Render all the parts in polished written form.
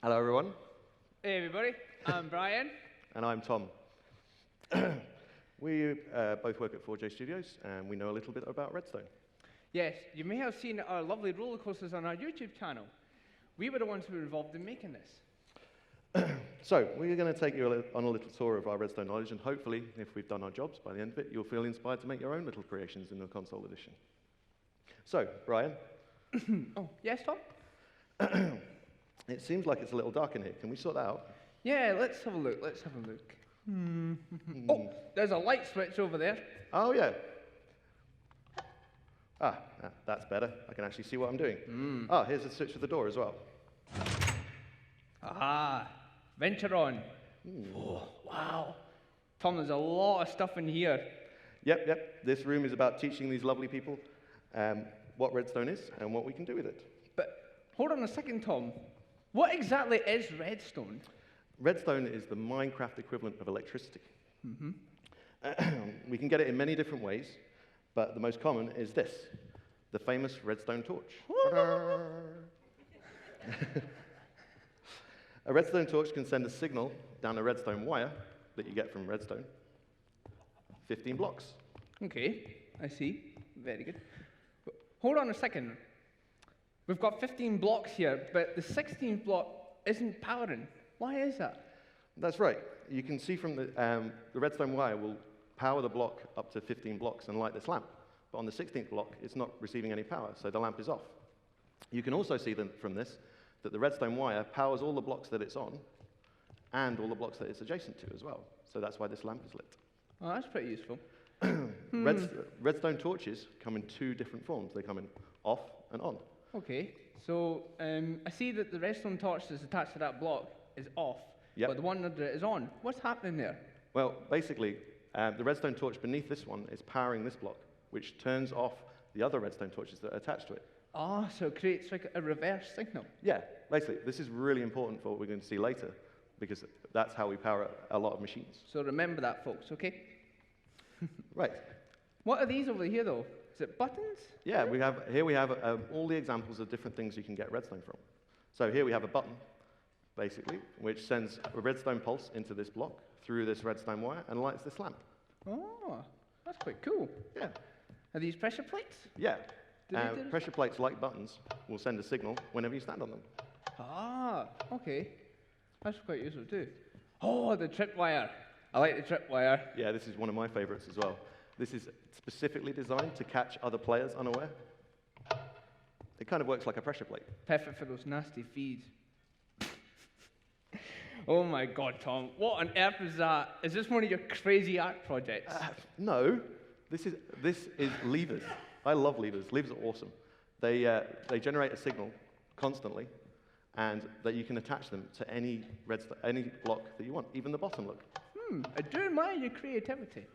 Hello, everyone. Hey, everybody. I'm Brian. And I'm Tom. We both work at 4J Studios, and we know a little bit about Redstone. Yes, you may have seen our lovely roller coasters on our YouTube channel. We were the ones who were involved in making this. So, we're going to take you on a little tour of our Redstone knowledge, and hopefully, if we've done our jobs by the end of it, you'll feel inspired to make your own little creations in the console edition. So, Brian? Oh, yes, Tom? It seems like it's a little dark in here. Can we sort that out? Yeah, let's have a look. Let's have a look. Oh, there's a light switch over there. Oh, yeah. That's better. I can actually see what I'm doing. Here's a switch for the door as well. Ah, venture on. Oh, wow. Tom, there's a lot of stuff in here. Yep. This room is about teaching these lovely people what Redstone is and what we can do with it. But hold on a second, Tom. What exactly is redstone? Redstone is the Minecraft equivalent of electricity. We can get it in many different ways, but the most common is this, the famous Redstone Torch. A Redstone Torch can send a signal down a redstone wire that you get from redstone, 15 blocks. Okay, I see. Very good. But hold on a second. We've got 15 blocks here, but the 16th block isn't powering. Why is that? That's right. You can see from the redstone wire will power the block up to 15 blocks and light this lamp. But on the 16th block, it's not receiving any power, so the lamp is off. You can also see from this that the redstone wire powers all the blocks that it's on and all the blocks that it's adjacent to as well. So that's why this lamp is lit. Oh, that's pretty useful. Redstone torches come in two different forms. They come in off and on. Okay, so I see that the redstone torch that's attached to that block is off, but the one under it is on. What's happening there? Well, basically, the redstone torch beneath this one is powering this block, which turns off the other redstone torches that are attached to it. Ah, so it creates like a reverse signal. Yeah, basically. This is really important for what we're going to see later, because that's how we power a lot of machines. So remember that, folks, okay? Right. What are these over here, though? Is it buttons? Yeah, here we have all the examples of different things you can get redstone from. So here we have a button, basically, which sends a redstone pulse into this block through this redstone wire and lights this lamp. Oh, that's quite cool. Yeah. Are these pressure plates? Yeah. Pressure plates, like buttons, will send a signal whenever you stand on them. Ah, okay. That's quite useful too. Oh, the tripwire. I like the tripwire. Yeah, this is one of my favorites as well. This is specifically designed to catch other players unaware. It kind of works like a pressure plate. Perfect for those nasty feeds. Oh my God, Tom. What on earth is that? Is this one of your crazy art projects? No. This is levers. I love levers. Levers are awesome. They generate a signal constantly, and that you can attach them to any block that you want, even the bottom, look. I do admire your creativity.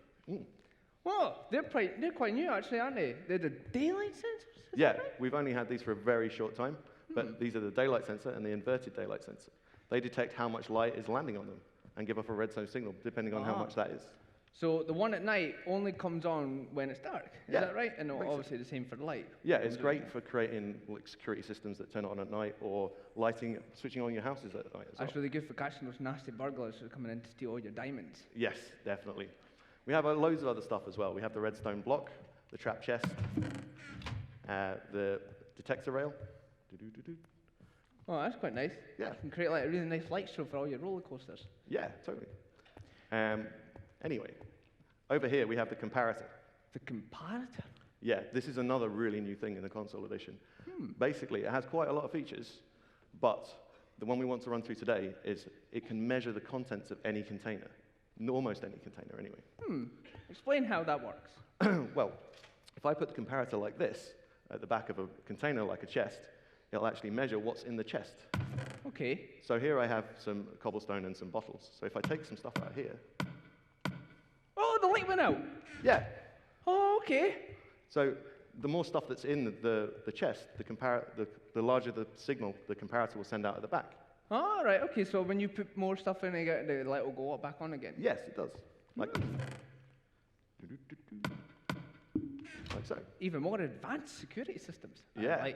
Well, they're quite new, actually, aren't they? They're the daylight sensors? Yeah, we've only had these for a very short time, but these are the daylight sensor and the inverted daylight sensor. They detect how much light is landing on them and give off a redstone signal, depending on how much that is. So the one at night only comes on when it's dark, is that right? And obviously the same for the light. Yeah, it's great for creating security systems that turn on at night, or switching on your houses at night as well. That's really good for catching those nasty burglars who are coming in to steal all your diamonds. Yes, definitely. We have loads of other stuff as well. We have the redstone block, the trap chest, the detector rail. Oh, that's quite nice. Yeah. You can create like a really nice light show for all your roller coasters. Yeah, totally. Anyway, over here we have the comparator. The comparator? Yeah, this is another really new thing in the console edition. Basically, it has quite a lot of features, but the one we want to run through today is it can measure the contents of any container. Almost any container, anyway. Explain how that works. Well, if I put the comparator like this, at the back of a container like a chest, it'll actually measure what's in the chest. Okay. So here I have some cobblestone and some bottles. So if I take some stuff out here... Oh, the light went out! Yeah. Oh, okay. So the more stuff that's in the chest, the larger the signal the comparator will send out at the back. Oh, right, okay, so when you put more stuff in, the light will go back on again? Yes, it does. Like so. Even more advanced security systems. Yeah.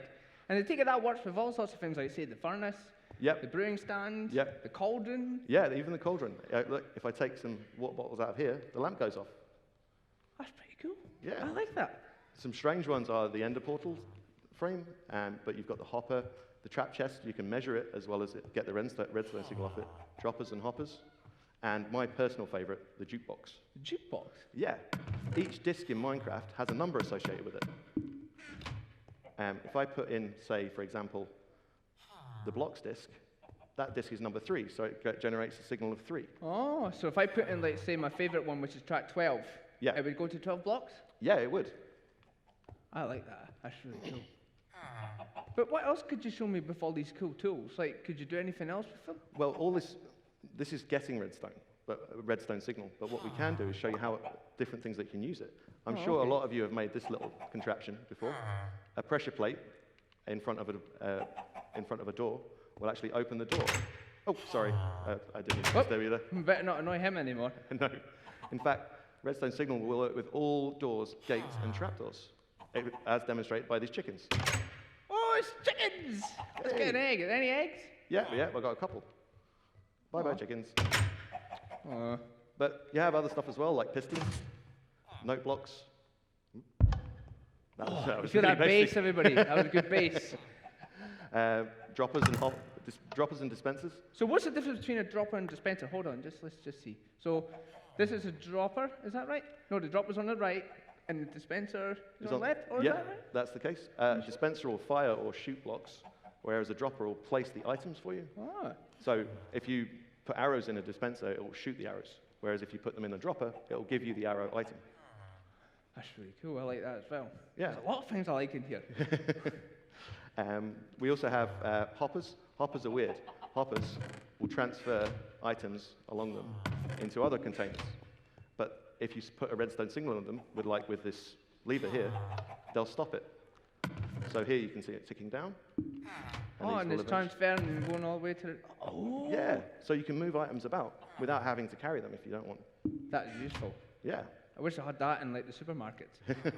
And I take it that works with all sorts of things, like, say, the furnace, Yep. the brewing stand, Yep. the cauldron. Yeah, even the cauldron. Look, if I take some water bottles out of here, the lamp goes off. That's pretty cool. Yeah. I like that. Some strange ones are the ender portal frame, but you've got the hopper, the trap chest. You can measure it as well as get the redstone signal off it. Droppers and hoppers. And my personal favorite, the jukebox. The jukebox. Yeah. Each disk in Minecraft has a number associated with it. If I put in, say, for example, the blocks disk, that disk is number 3, so it generates a signal of 3. Oh, so if I put in, like, say, my favorite one, which is track 12, Yeah. it would go to 12 blocks? Yeah, it would. I like that. That's really cool. But what else could you show me with all these cool tools? Like, could you do anything else with them? Well, all this is getting redstone, redstone signal. But what we can do is show you how different things that you can use it. I'm sure okay. a lot of you have made this little contraption before. A pressure plate in front of a door will actually open the door. Oh, sorry, I didn't mean to disturb you there. Better not annoy him anymore. No. In fact, redstone signal will work with all doors, gates, and trapdoors, as demonstrated by these chickens. Oh, it's chickens! Let's get an egg. Are there any eggs? Yeah, I've got a couple. Bye-bye, chickens. Oh. But you have other stuff as well, like pistons, note blocks. That was You feel really that bass, basic. everybody? That was a good bass. Droppers and dispensers. So what's the difference between a dropper and dispenser? Hold on, let's just see. So this is a dropper, is that right? No, the dropper's on the right, and the dispenser is on the left, or yeah, is that right? that's the case. Dispenser will fire or shoot blocks, whereas a dropper will place the items for you. Ah. So if you put arrows in a dispenser, it will shoot the arrows, whereas if you put them in a dropper, it will give you the arrow item. That's really cool. I like that as well. Yeah. There's a lot of things I like in here. We also have hoppers. Hoppers are weird. Hoppers will transfer items along them into other containers. But if you put a redstone signal on them, with this lever here, they'll stop it. So here you can see it ticking down. And it's transferring and going all the way to the... Oh! Yeah, so you can move items about without having to carry them if you don't want. That is useful. Yeah. I wish I had that in, like, the supermarkets.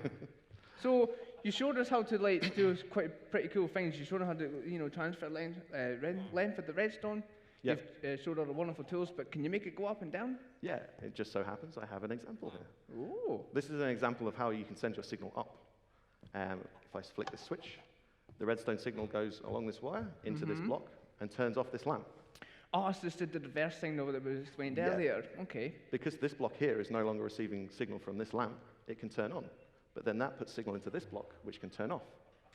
So you showed us how to, like, do pretty cool things. You showed us how to, transfer length of the redstone. Yep. You've showed all the wonderful tools, but can you make it go up and down? Yeah, it just so happens I have an example here. Ooh. This is an example of how you can send your signal up. If I flick this switch, the redstone signal goes along this wire into this block and turns off this lamp. Oh, so this did the reverse thing that was explained Yeah. earlier. Okay. Because this block here is no longer receiving signal from this lamp, it can turn on. But then that puts signal into this block, which can turn off.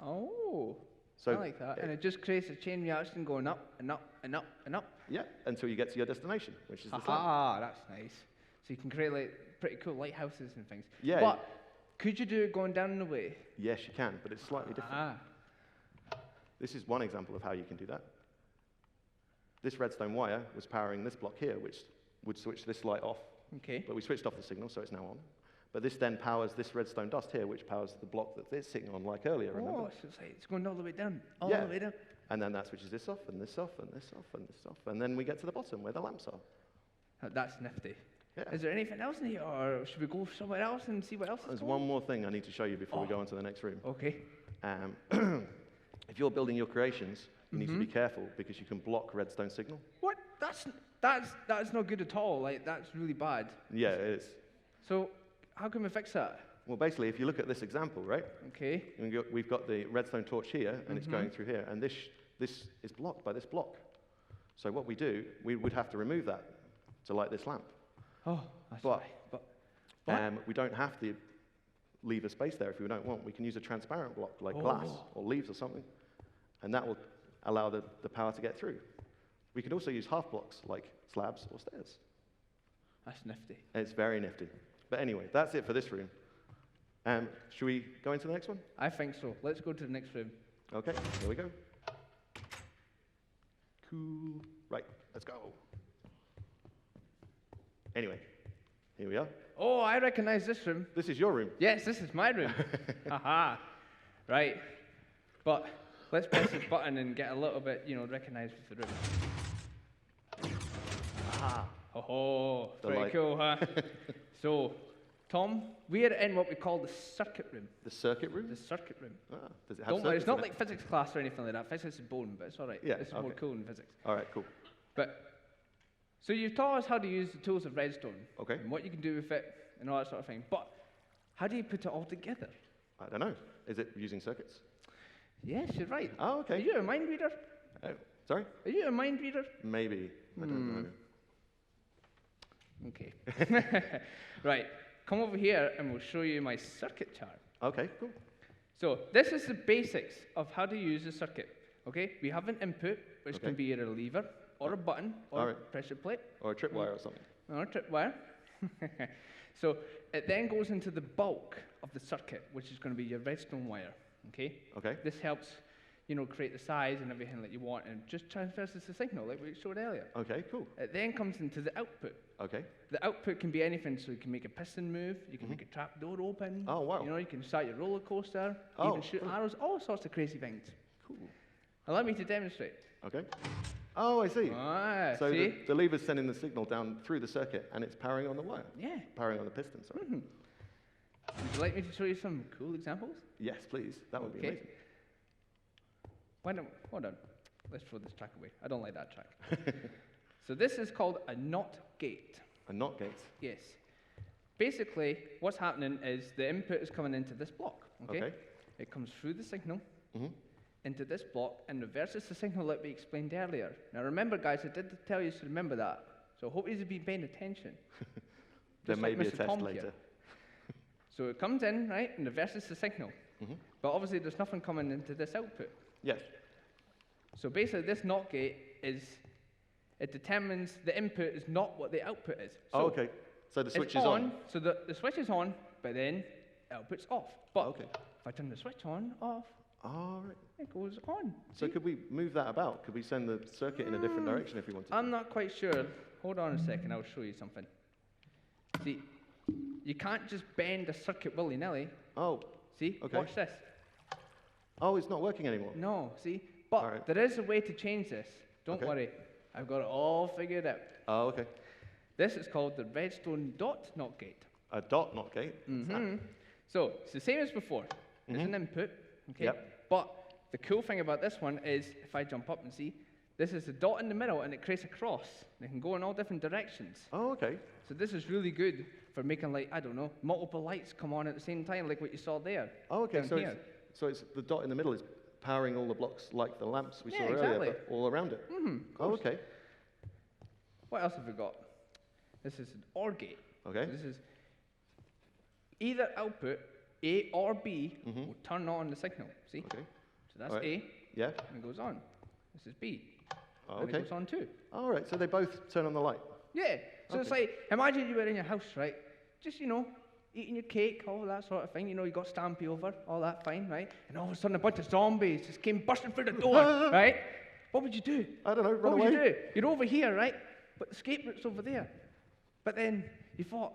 Oh. So I like that. And it just creates a chain reaction going up and up and up and up. Yeah, until you get to your destination, which is this lamp. Ah, that's nice. So you can create, like, pretty cool lighthouses and things. Yeah. But could you do it going down the way? Yes, you can, but it's slightly different. Ah. This is one example of how you can do that. This redstone wire was powering this block here, which would switch this light off. Okay. But we switched off the signal, so it's now on. But this then powers this redstone dust here, which powers the block that it's sitting on, like earlier, remember? Oh, so it's going all the way down. All Yeah. the way down. And then that switches this off, and this off, and this off, and this off. And then we get to the bottom, where the lamps are. That's nifty. Yeah. Is there anything else in here, or should we go somewhere else and see what else is There's going one more thing I need to show you before we go on to the next room. Okay. If you're building your creations, you need to be careful, because you can block redstone signal. What? That's not good at all. Like, that's really bad. Yeah, it is. So how can we fix that? Well, basically, if you look at this example, right? Okay. We've got the redstone torch here, and it's going through here, and this is blocked by this block. So what we do, we would have to remove that to light this lamp. Oh, that's But- right. But We don't have to leave a space there if we don't want. We can use a transparent block, like glass or leaves or something, and that will allow the power to get through. We can also use half blocks, like slabs or stairs. that's nifty. And it's very nifty. But anyway, that's it for this room. Should we go into the next one? I think so. Let's go to the next room. Okay, here we go. Cool. Right, let's go. Anyway, here we are. Oh, I recognize this room. This is your room. Yes, this is my room. Haha. Right. But let's press this button and get a little bit, recognized with the room. Ah. Oh, The pretty light. cool, huh? So, Tom, we're in what we call the circuit room. The circuit room? The circuit room. Ah, does it have Don't worry, circuits it's not in like physics class or anything like that. Physics is boring, but it's all right. Yeah, This is more cool than physics. All right, cool. But, so you've taught us how to use the tools of Redstone. Okay. And what you can do with it and all that sort of thing. But how do you put it all together? I don't know. Is it using circuits? Yes, you're right. Oh, Are okay. you a mind reader? Sorry? Are you a mind reader? Maybe. I don't know. Okay. Right. Come over here and we'll show you my circuit chart. Okay, cool. So this is the basics of how to use a circuit. Okay? We have an input, which Okay. can be either a lever or a button or a Alright. pressure plate Or a tripwire or something. or a tripwire. So it then goes into the bulk of the circuit, which is going to be your redstone wire. Okay? Okay. This helps, create the size and everything that you want and just transfers the signal like we showed earlier. Okay, cool. It then comes into the output. Okay. The output can be anything, so you can make a piston move, you can make a trap door open. Oh, wow. You can start your roller coaster, Oh, even shoot cool. arrows, all sorts of crazy things. Cool. Allow me to demonstrate. Okay. Oh, I see. Ah, So see? the lever's sending the signal down through the circuit, and it's powering on the wire. Yeah. Powering on the piston, sorry. Would you like me to show you some cool examples? Yes, please. That would be Okay. amazing. Hold on. Let's throw this track away. I don't like that track. So this is called a NOT gate. A NOT gate. Yes. Basically, what's happening is the input is coming into this block. Okay? Okay. It comes through the signal Mhm. into this block and reverses the signal that we explained earlier. Now remember, guys, I did tell you to remember that. So I hope you've been paying attention. There Just may like be a Mr. test Tom later. here. So it comes in, right, and reverses the signal. Mhm. But obviously there's nothing coming into this output. Yes. So basically this NOT gate it determines the input is not what the output is. So Oh, okay. So the switch it's is on. So the switch is on, but then output's off. But Okay. if I turn the switch on, off, All right. it goes on. So See? could we move that about? Could we send the circuit in a different direction if we wanted to? I'm not quite sure. Hold on a second, I'll show you something. See, you can't just bend a circuit willy-nilly. Oh. See, Okay. watch this. Oh, it's not working anymore. No, see? But Alright. there is a way to change this. Don't Okay. worry, I've got it all figured out. Oh, okay. This is called the Redstone Dot Not Gate. A dot not gate. What's that? So it's the same as before. There's an input, okay? Yep. But the cool thing about this one is, if I jump up and see, this is the dot in the middle and it creates a cross. And it can go in all different directions. Oh, okay. So this is really good for making, like, I don't know, multiple lights come on at the same time, like what you saw there. Oh, okay. down So here. it's the dot in the middle is powering all the blocks like the lamps we Yeah, saw exactly. earlier, but all around it. Oh, okay. What else have we got? This is an OR gate. Okay. So this is either output, A or B, will turn on the signal. See? Okay. So that's Alright. A, Yeah. and it goes on. This is B, Oh, and it okay. goes on too. All right. So they both turn on the light. Yeah. So it's like, imagine you were in your house, right? Just, eating your cake, all that sort of thing. You got Stampy over, all that fine, right? And all of a sudden a bunch of zombies just came bursting through the door, right? What would you do? I don't know. Run What away. would you do? You're over here, right? But the escape route's over there. But then you thought,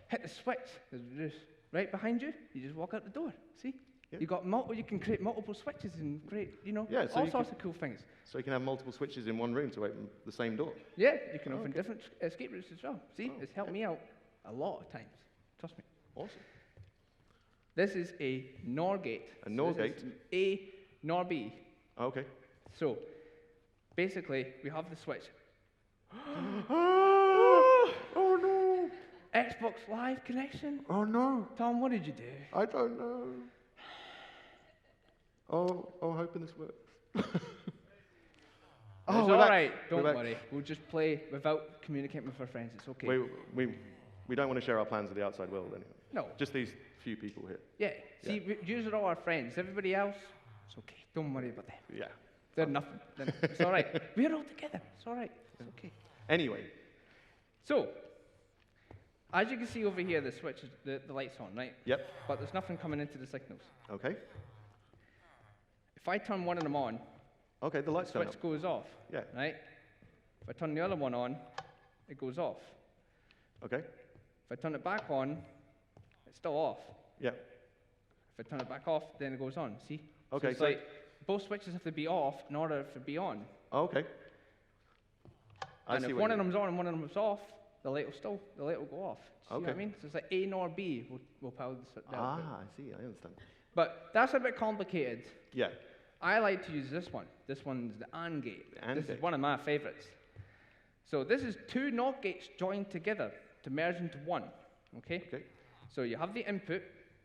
hit the switch. There's just right behind you. You just walk out the door. See? Yeah. You can create multiple switches and create, Yeah, so all you sorts of cool things. So you can have multiple switches in one room to open the same door. Yeah, you can open different escape routes as well. See, it's helped me out a lot of times. Trust me. Awesome. This is a NOR gate. A NOR this is A NOR B. Okay. So basically, we have the switch. Oh no! Xbox Live connection. Oh no! Tom, what did you do? I don't know. Oh, I'm hoping this works. It's we're all back. right. We're Don't back. worry. We'll just play without communicating with our friends. It's okay. We don't want to share our plans with the outside world anyway. No. Just these few people here. Yeah. See, yous are all our friends. Everybody else, it's okay. Don't worry about them. Yeah. They're nothing. It's all right. We're all together. It's all right. It's okay. Anyway. So, as you can see over here, the switch is the light's on, right? Yep. But there's nothing coming into the signals. Okay. If I turn one of them on, Okay, the the lights turn switch up. goes off. Yeah. Right? If I turn the other one on, it goes off. Okay. If I turn it back on, it's still off. Yeah. If I turn it back off, then it goes on. See? Okay, So it's so- like both switches have to be off in order to be on. Okay. I And see if what one you of mean. them's on and one of them's off, the light will go off. Do you see what I mean? So it's like A nor B will power the output. I see, I understand. But that's a bit complicated. Yeah. I like to use this one. This one's the AND gate. The AND this gate. is one of my favorites. So this is 2 NOT gates joined together to merge into one. Okay? Okay. So you have the input,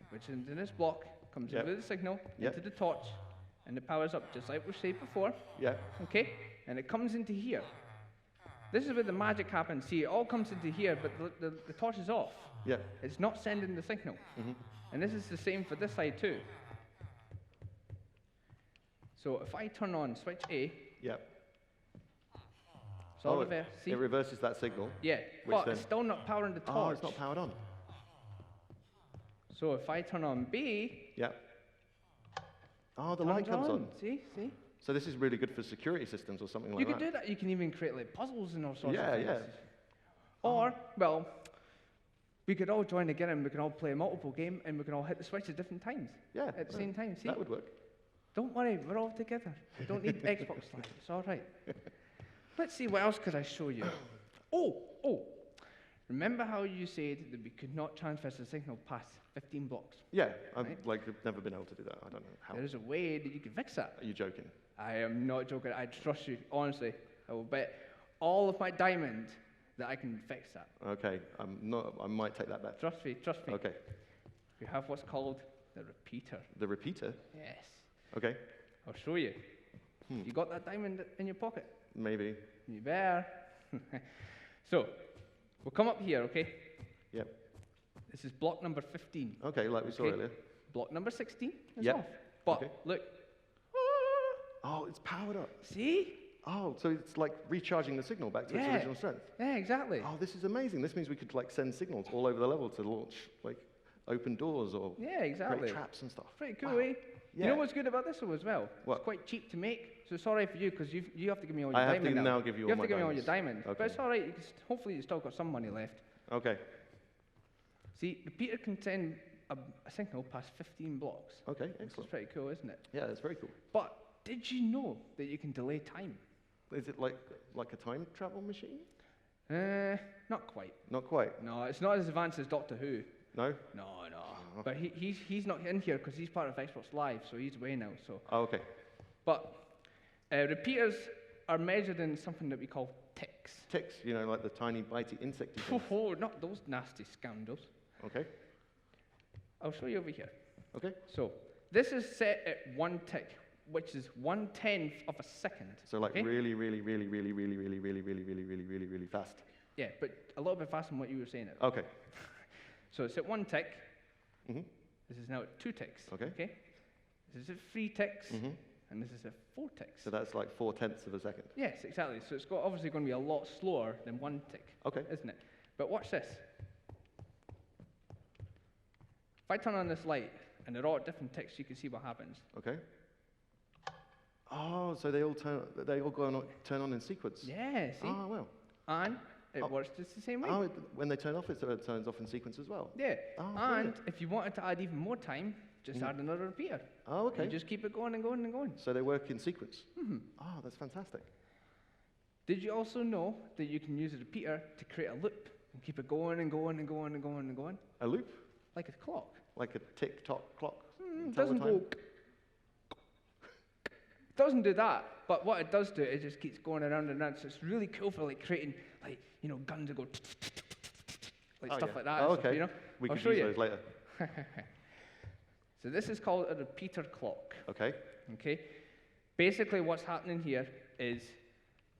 which is in this block, comes in with the signal into the torch, and it powers up just like we said before. Yeah. Okay? And it comes into here. This is where the magic happens. See, it all comes into here, but the torch is off. Yeah. It's not sending the signal. And this is the same for this side too. So if I turn on switch A, Yeah. it's all reverse. See? It reverses that signal. Yeah, which but then- it's still not powering the torch. Oh, it's not powered on. So if I turn on B, Yeah. Oh, the light comes on. See? So this is really good for security systems or something like You that. could do that. You can even create like puzzles and all sorts of Yeah, things. yeah. Or, well, we could all join together and we can all play a multiple game and we can all hit the switch at different times. Yeah. At the same time. See? That would work. Don't worry, we're all together. We don't need Xbox Live. It's all right. Let's see, what else could I show you? Oh. Remember how you said that we could not transfer the signal past 15 blocks? Yeah. I've Right. never been able to do that. I don't know how. There is a way that you can fix that. Are you joking? I am not joking. I trust you. Honestly, I will bet all of my diamond that I can fix that. Okay. I might take that back. Trust me. Okay. We have what's called the repeater. The repeater. Yes. Okay. I'll show you. You got that diamond in your pocket? Maybe. You better. So, we'll come up here, okay? Yep. This is block number 15. Okay, like we saw Okay. earlier. Block number 16 is Yep. off. But Okay. look. Oh, it's powered up. See? Oh, so it's like recharging the signal back to its Yeah. original strength. Yeah, exactly. Oh, this is amazing. This means we could like send signals all over the level to launch like open doors or Yeah, exactly. create traps and stuff. Pretty cool, Wow. eh? Yeah. You know what's good about this one as well? What? It's quite cheap to make, so sorry for you, because you have to give me all your I have diamond to now. now give you all have my to give me all your diamonds. diamond. But Okay. it's all right, hopefully you still got some money left. Okay. See, repeater can send a signal past 15 blocks. Okay, Which is excellent. pretty cool, isn't it? Yeah, that's very cool. But did you know that you can delay time? Is it like a time travel machine? Not quite. Not quite. No, it's not as advanced as Doctor Who. No? No. But he's not in here because he's part of Xbox Live, so he's away now. So, Oh, okay. but repeaters are measured in something that we call ticks. Ticks, you know, like the tiny bitey insecty things. Oh, not those nasty scoundrels. Okay. I'll show you over here. Okay. So this is set at 1 tick, which is 1/10 of a second. So like okay? really fast. Yeah, but a little bit faster than what you were saying. Okay. So it's at 1 tick. Mhm. This is now at 2 ticks. Okay. This is at 3 ticks. Mhm. And this is at 4 ticks. So that's like 4/10 of a second. Yes, exactly. So it's obviously going to be a lot slower than 1 tick. Okay. Isn't it? But watch this. If I turn on this light and they're all at different ticks, you can see what happens. Okay. Oh, so they all turn on in sequence. Yeah, see? Oh, well. And it Oh. works just the same way. Oh, when they turn off, it turns off in sequence as well. Yeah. Oh, And brilliant. if you wanted to add even more time, just add another repeater. Oh, okay. You just keep it going and going and going. So they work in sequence. Oh, that's fantastic. Did you also know that you can use a repeater to create a loop and keep it going and going and going and going and going? A loop, Like a clock. like a tick-tock clock. It Tell the doesn't time? go. Doesn't do that, but what it does do, it just keeps going around and around. So it's really cool for like creating, like, you know, guns that go like Oh, stuff yeah. like that. Oh, and stuff, okay. you know? We I'll could show use you. those later. So this is called a repeater clock. Okay. Okay. Basically, what's happening here is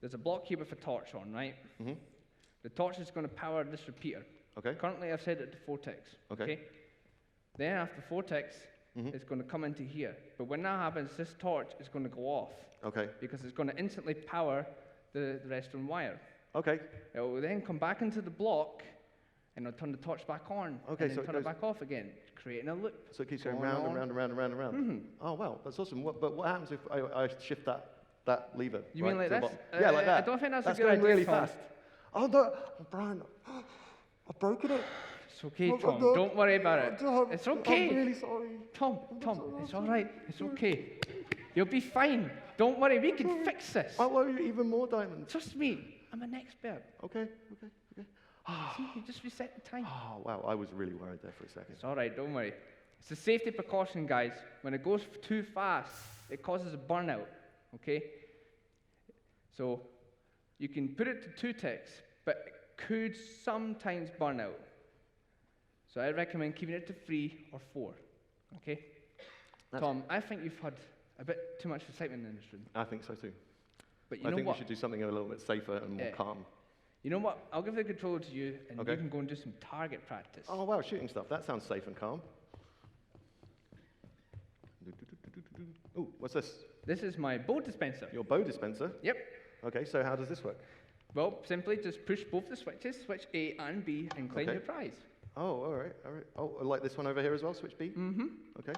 there's a block here with a torch on, right? Mhm. The torch is going to power this repeater. Okay. Currently, I've set it to 4 ticks. Okay. Then after 4 ticks, Mhm. it's going to come into here. But when that happens, this torch is going to go off Okay. because it's going to instantly power the redstone wire. Okay. It will then come back into the block, and it'll turn the torch back on, Okay, and then so it turn it goes- back off again, creating a loop. So it keeps going Going round and on. round and round and round and round. Oh, wow, that's awesome. But what happens if I shift that lever? You right mean like to the this? bottom? Yeah, like that. I don't think that's a good going idea, really Tom. fast. Oh, no, Brian, I've broken it. It's okay, Oh, Tom. no. Don't worry about it. It's okay. I'm really sorry. Tom, it's all right. It's okay. You'll be fine. Don't worry. We can fix this. I'll owe you even more diamonds. Trust me. I'm an expert. Okay. See, you just reset the time. Oh, wow, I was really worried there for a second. It's all right, don't worry. It's a safety precaution, guys. When it goes too fast, it causes a burnout, okay? So you can put it to 2 ticks, but it could sometimes burn out. So I recommend keeping it to 3 or 4, okay? Tom, I think you've had a bit too much excitement in this room. I think so too. But I think we should do something a little bit safer and more calm. You know what? I'll give the controller to you, and Okay. you can go and do some target practice. Oh, wow, shooting stuff. That sounds safe and calm. Oh, what's this? This is my bow dispenser. Your bow dispenser? Yep. Okay, so how does this work? Well, simply just push both the switches, switch A and B, and claim your prize. Oh, all right, all right. Oh, like this one over here as well, switch B? Mm-hmm. Okay.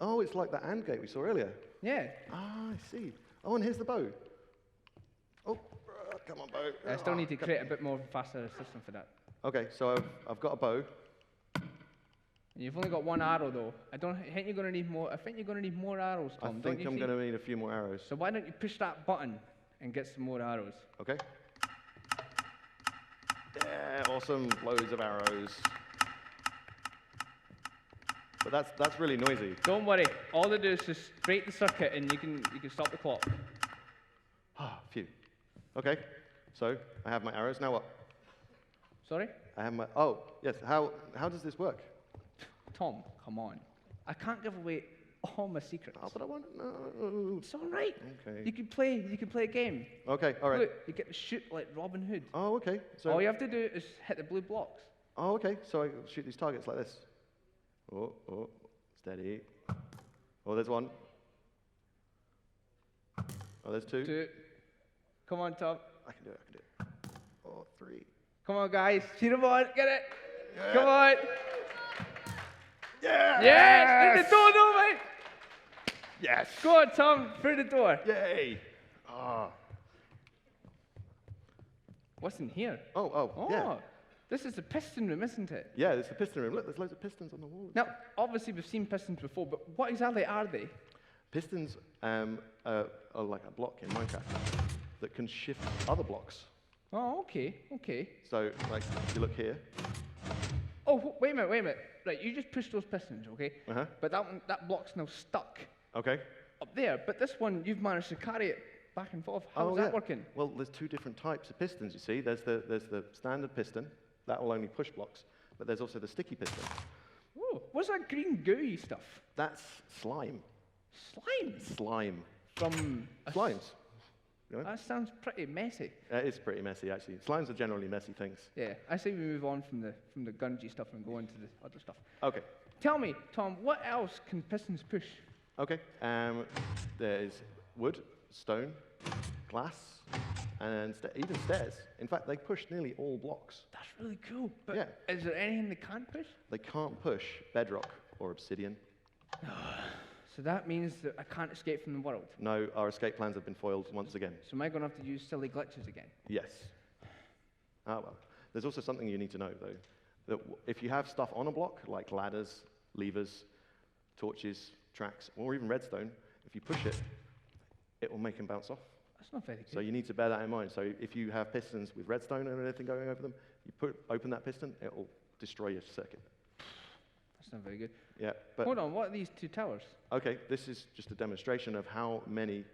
Oh, it's like the AND gate we saw earlier. Yeah. Ah, I see. Oh, and here's the bow. Oh, come on, bow. I still need to create a bit more faster system for that. Okay, so I've got a bow. And you've only got 1 arrow, though. I think you're going to need more. I think you're going to need more arrows, Tom. I think I'm going to need a few more arrows. So why don't you push that button and get some more arrows? Okay. Yeah, awesome. Loads of arrows. But that's really noisy. Don't worry. All they do is just break the circuit, and you can stop the clock. Ah, phew. Okay. So I have my arrows. Now what? Sorry? I have my. Oh, yes. How does this work? Tom, come on. I can't give away all my secrets. Oh, but I want to know. It's all right. Okay. You can play a game. Okay. All right. Look, you get to shoot like Robin Hood. Oh, okay. So. All you have to do is hit the blue blocks. Oh, okay. So I shoot these targets like this. Oh, oh, steady. Oh, there's one. Oh, there's 2. 2. Come on, Tom. I can do it. Oh, 3. Come on, guys. Cheer them on. Get it. Yeah. Come on. Yes! Yes! In the door, though, mate. Yes! Go on, Tom. Through the door. Yay! Ah. What's in here? Oh, yeah. This is the piston room, isn't it? Yeah, it's the piston room. Look, there's loads of pistons on the wall. Now, obviously, we've seen pistons before, but what exactly are they? Pistons are like a block in Minecraft that can shift other blocks. Oh, okay. So, like, if you look here. Oh, wait a minute. Right, you just push those pistons, okay? Uh-huh. But that block's now stuck Okay. up there. But this one, you've managed to carry it back and forth. How's that working? Well, there's 2 different types of pistons, you see. There's the standard piston. That will only push blocks. But there's also the sticky piston. Oh, what's that green gooey stuff? That's slime. Slime? Slime. From Slimes. You know? That sounds pretty messy. It's pretty messy, actually. Slimes are generally messy things. Yeah, I say we move on from the gungy stuff and go into the other stuff. Okay. Tell me, Tom, what else can pistons push? Okay. There's wood, stone, glass, and even stairs. In fact, they push nearly all blocks. That's really cool. But Yeah. is there anything they can't push? They can't push bedrock or obsidian. So that means that I can't escape from the world. No, our escape plans have been foiled once again. So am I going to have to use silly glitches again? Yes. Ah, well. There's also something you need to know, though. That if you have stuff on a block, like ladders, levers, torches, tracks, or even redstone, if you push it, it will make them bounce off. That's not very good. So you need to bear that in mind. So if you have pistons with redstone and anything going over them, you open that piston, it will destroy your circuit. That's not very good. Yeah, but Hold on, what are these 2 towers? okay, this is just a demonstration of how many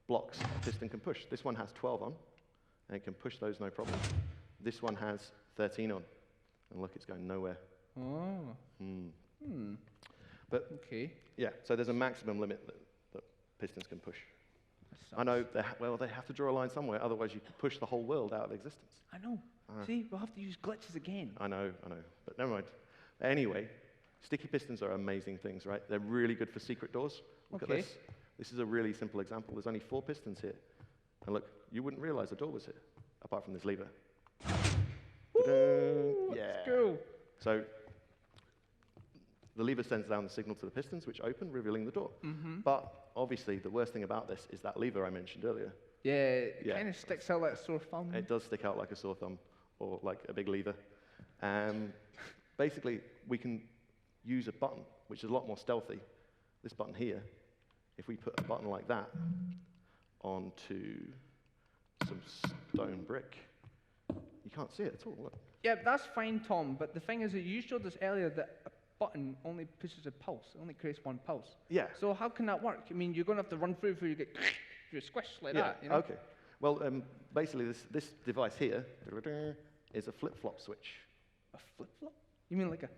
blocks a piston can push. This one has 12 on, and it can push those no problem. This one has 13 on, and look, it's going nowhere. Oh. But Okay. yeah, so there's a maximum limit that pistons can push. That sucks. I know, they have to draw a line somewhere, otherwise you could push the whole world out of existence. I know. See, we'll have to use glitches again. I know, but never mind. Anyway, sticky pistons are amazing things, right? They're really good for secret doors. Look at this. This is a really simple example. There's only 4 pistons here. And look, you wouldn't realize the door was here, apart from this lever. Woo, Yeah. Let's go. So the lever sends down the signal to the pistons, which open, revealing the door. But obviously, the worst thing about this is that lever I mentioned earlier. Yeah, it Yeah. kind of sticks out like a sore thumb. It does stick out like a sore thumb, or like a big lever. Basically, we can use a button, which is a lot more stealthy. This button here, if we put a button like that onto some stone brick, you can't see it at all, look. Yeah, that's fine, Tom, but the thing is that you showed us earlier that a button only pushes a pulse, it only creates one pulse. Yeah. So how can that work? I mean, you're going to have to run through before you get you're squished like Yeah, that, you know? okay. Well, basically, this device here is a flip-flop switch. A flip-flop? You mean like a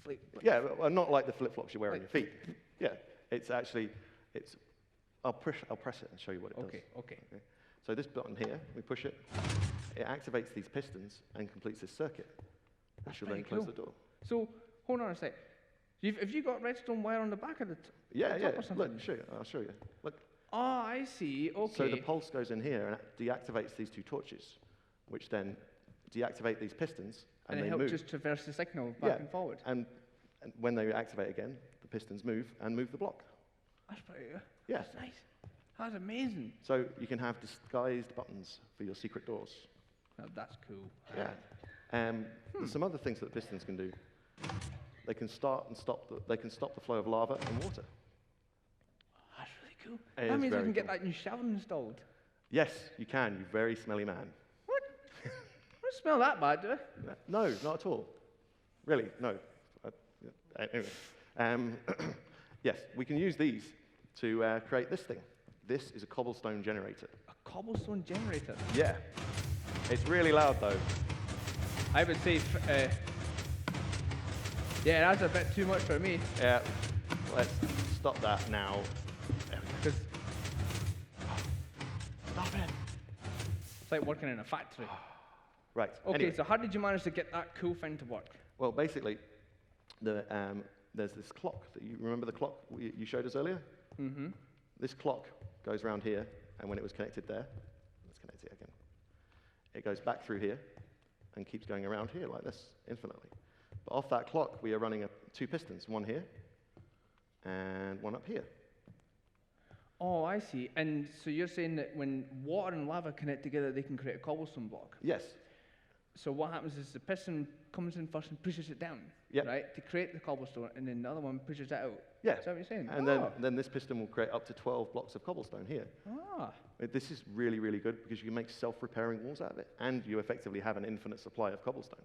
flip? Yeah, well, not like the flip-flops you wear on your feet. Yeah, it's actually, I'll press it and show you what it does. Okay. So this button here, we push it, it activates these pistons and completes this circuit, which will then close the door. So, hold on a sec. Have you got redstone wire on the back of the top or something? Look, I'll show you. Look. Oh, I see, okay. So the pulse goes in here and deactivates these two torches, which then deactivate these pistons, and they it helps move. just traverse the signal back and forward. And when they activate again, the pistons move and move the block. That's pretty good. Yeah. That's nice. That's amazing. So you can have disguised buttons for your secret doors. Now, that's cool. Yeah. There's some other things that the pistons can do. They can start and stop. They can stop the flow of lava and water. That's really cool. It That is means I very can get cool. that new shower installed. Yes, you can. You very smelly man. What? I don't smell that bad, do I? No, not at all. Really, no. Anyway, yes, we can use these to create this thing. This is a cobblestone generator. A cobblestone generator? Yeah. It's really loud, though. I would say, yeah, that's a bit too much for me. Yeah. Let's stop that now. Because stop it. It's like working in a factory. Right. Okay, Anyway. so how did you manage to get that cool thing to work? Well, basically, there's this clock that you remember the clock you showed us earlier? Mm-hmm. This clock goes around here, and when it was connected there, let's connect it again. It goes back through here and keeps going around here like this infinitely. But off that clock, we are running two pistons, one here and one up here. Oh, I see. And so you're saying that when water and lava connect together, they can create a cobblestone block? Yes. So what happens is the piston comes in first and pushes it down, Yep. right, to create the cobblestone, and then the other one pushes it out. Yeah. Is that what you're saying? And then this piston will create up to 12 blocks of cobblestone here. Ah. This is really, really good because you can make self-repairing walls out of it, and you effectively have an infinite supply of cobblestone.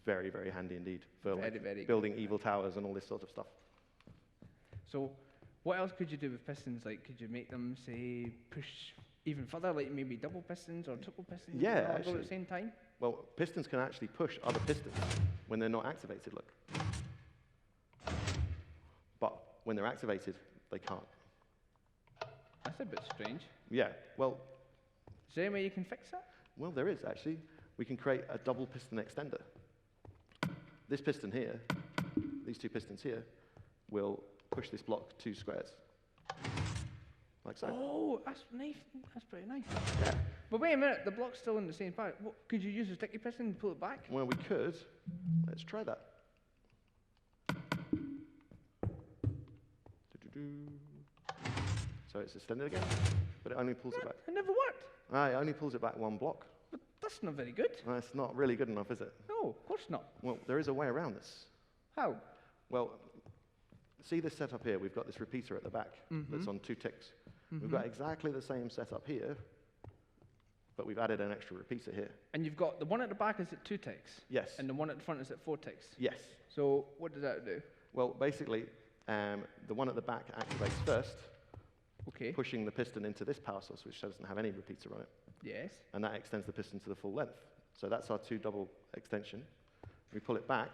Very, very handy indeed for Very, very good. building evil towers and all this sort of stuff. So what else could you do with pistons? Like, could you make them, say, push even further, like maybe double pistons or triple pistons? Yeah, all go actually. at the same time? Well, pistons can actually push other pistons when they're not activated, look. But when they're activated, they can't. That's a bit strange. Yeah, well, Is there any way you can fix that? well, there is actually. We can create a double piston extender. This piston here, these two pistons here, will push this block 2 squares. Like so. Oh, that's nice. That's pretty nice. Yeah. But wait a minute, the block's still in the same part. What, could you use a sticky piston and pull it back? Well, we could. Let's try that. So it's extended again, but it only pulls it back. It never worked. It only pulls it back 1 block. But that's not very good. That's not really good enough, is it? No, of course not. Well, there is a way around this. How? Well, see this setup here? We've got this repeater at the back that's on 2 ticks. We've got exactly the same setup here, but we've added an extra repeater here. And you've got the one at the back is at 2 ticks. Yes. And the one at the front is at 4 ticks. Yes. So what does that do? Well, basically, the one at the back activates first, Okay. pushing the piston into this power source, which doesn't have any repeater on it, Yes. and that extends the piston to the full length. So that's our 2 double extension. We pull it back.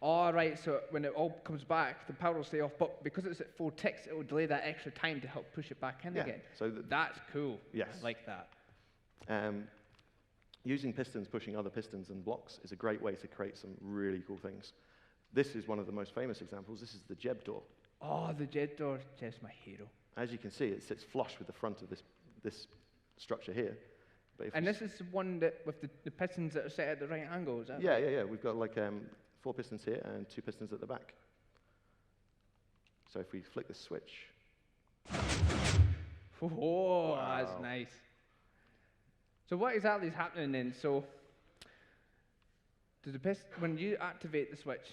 All right, so when it all comes back, the power will stay off, but because it's at 4 ticks, it will delay that extra time to help push it back in Yeah, again. so That's cool. Yes. I like that. Using pistons pushing other pistons and blocks is a great way to create some really cool things. This is one of the most famous examples. This is the Jeb Door. Oh, the Jeb Door, just my hero. As you can see, it sits flush with the front of this structure here. But if And you this is the one that with the pistons that are set at the right angle, is that yeah, right? yeah, yeah. We've got like 4 pistons here and 2 pistons at the back. So if we flick the switch, Oh, Wow. that's nice. So what exactly is happening then? So do when you activate the switch,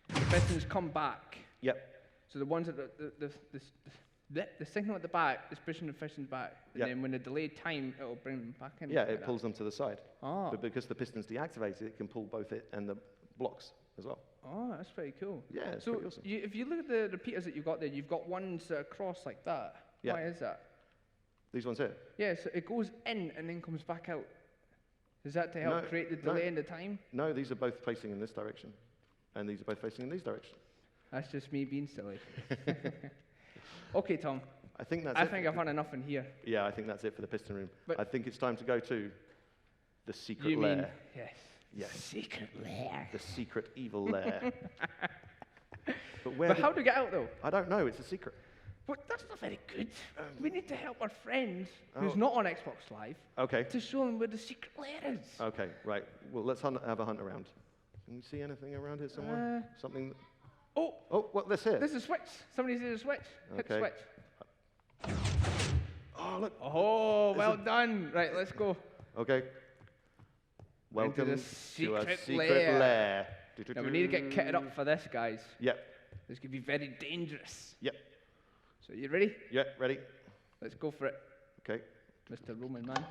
the pistons come back. yep, So the ones at The signal at the back is pushing the pistons back, and Yep. then when the delayed time, it'll bring them back in. Yeah, like it that. pulls them to the side. Oh. But because the piston's deactivated, it can pull both it and the blocks as well. Oh, that's pretty cool. Yeah, it's so pretty awesome. if you look at the repeaters that you've got there, you've got ones that are crossed like that. Yeah. Why is that? These ones here. Yeah, so it goes in and then comes back out. Is that to help No, create the no. delay in the time? No, these are both facing in this direction. And these are both facing in these directions. That's just me being silly. Okay, Tom. I think that's I it. think I've had enough in here. Yeah, I think that's it for the piston room. But- I think it's time to go to the secret You lair. mean yes? Yes. Secret lair. The secret evil lair. But where? But did- how do we get out though? I don't know. It's a secret. But that's not very good. We need to help our friend who's Oh. not on Xbox Live Okay. to show them where the secret lair is. Okay. Right. Well, let's have a hunt around. Can you see anything around here somewhere? Something. Oh, Oh, what? This here. there's a switch. Somebody's hit a switch. Hit the Okay. switch. Oh, look. Oh, well done. Right, let's go. Okay. Welcome the to a secret secret lair. lair. Now we need to get kitted up for this, guys. Yep. This could be very dangerous. Yep. So you ready? Yep. Ready? Let's go for it, Okay. Mr. Roman man.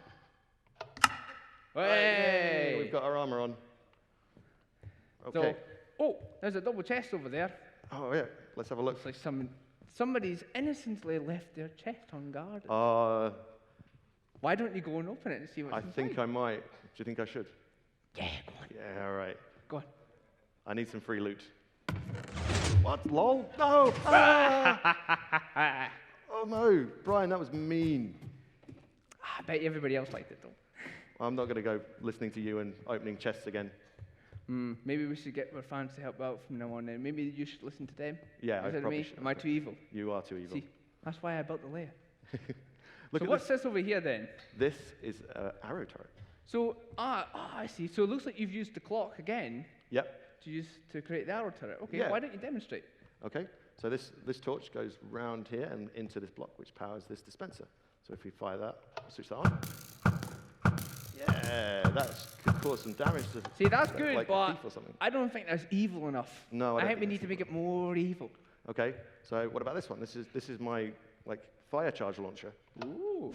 Yay, Hey! we've got our armor on. Okay. So, there's a double chest over there. Oh yeah. Let's have a look. Looks like somebody's innocently left their chest unguarded. Why don't you go and open it and see what's I inside? think I might. Do you think I should? Yeah, go on. Yeah. All right. Go on. I need some free loot. What? Lol? No! Ah! Oh no, Brian, that was mean. I bet everybody else liked it though. I'm not going to go listening to you and opening chests again. Maybe we should get our fans to help out from now on then. Maybe you should listen to them. Yeah, I Instead of probably me. should. Am I too evil? You are too evil. See, that's why I built the lair. Look So at what's this over here then? this. This is an arrow turret. So, I see. So it looks like you've used the clock again Yep. to create the arrow turret. Okay, Yeah. why don't you demonstrate? Okay. So this torch goes round here and into this block, which powers this dispenser. So if we fire that, switch that on. Yeah, that could cause some damage to. See, that's good, like a but thief or something. I don't think that's evil enough. No, I don't think we think need that's to make it more evil. Okay. So what about this one? This is my fire charge launcher. Ooh.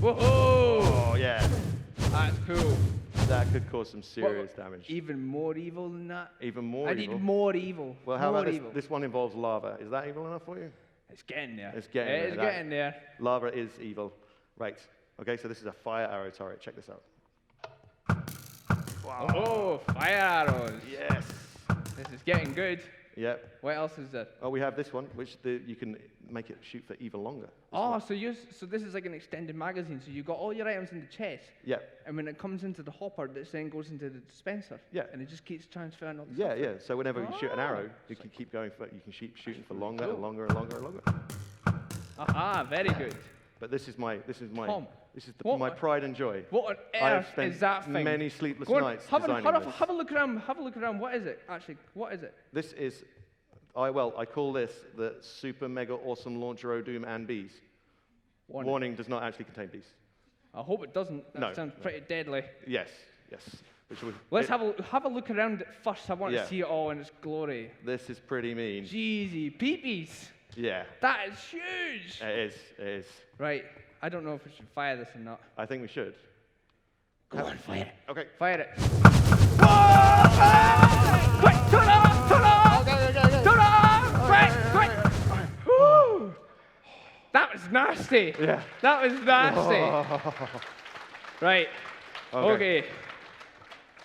Whoa! Oh yeah. That's cool. That could cause some serious damage. Even more evil than that? Even more I evil. need more evil. Well, how more about this? evil. This one involves lava. Is that evil enough for you? It's getting there. It's getting there. It's That- getting there. Lava is evil. Right. Okay, so this is a fire arrow turret. Check this out. Wow. Oh, fire arrows. Yes. This is getting good. Yep. What else is there? Oh, we have this one, which you can make it shoot for even longer. This Oh, one. so this is like an extended magazine. So you've got all your items in the chest, Yep. and when it comes into the hopper, this then goes into the dispenser. Yeah. And it just keeps transferring all the Yeah, stuff. yeah. So whenever you shoot an arrow, Oh. you can keep going for. You can keep shooting for longer cool. and longer and longer and longer. Aha, very good. But this is my Tom, my pride and joy. What on I've earth spent is that thing? many sleepless Go on, nights have designing this. have a look around. Have a look around. What is it? Actually, what is it? This is, I call this the super mega awesome launcher O Doom and bees. Warning does not actually contain bees. I hope it doesn't. That No, sounds no. pretty deadly. Yes, yes. Which would, Let's have a look around it first. I want Yeah. to see it all in its glory. This is pretty mean. Jeezy peepees. Yeah, That is huge. it is. It is. Right. I don't know if we should fire this or not. I think we should. Go on, fire it. Okay. Fire it. Quick, turn off! Turn off! Okay. Turn off! Quick! Whew. That was nasty. Yeah. That was nasty. Right. Okay.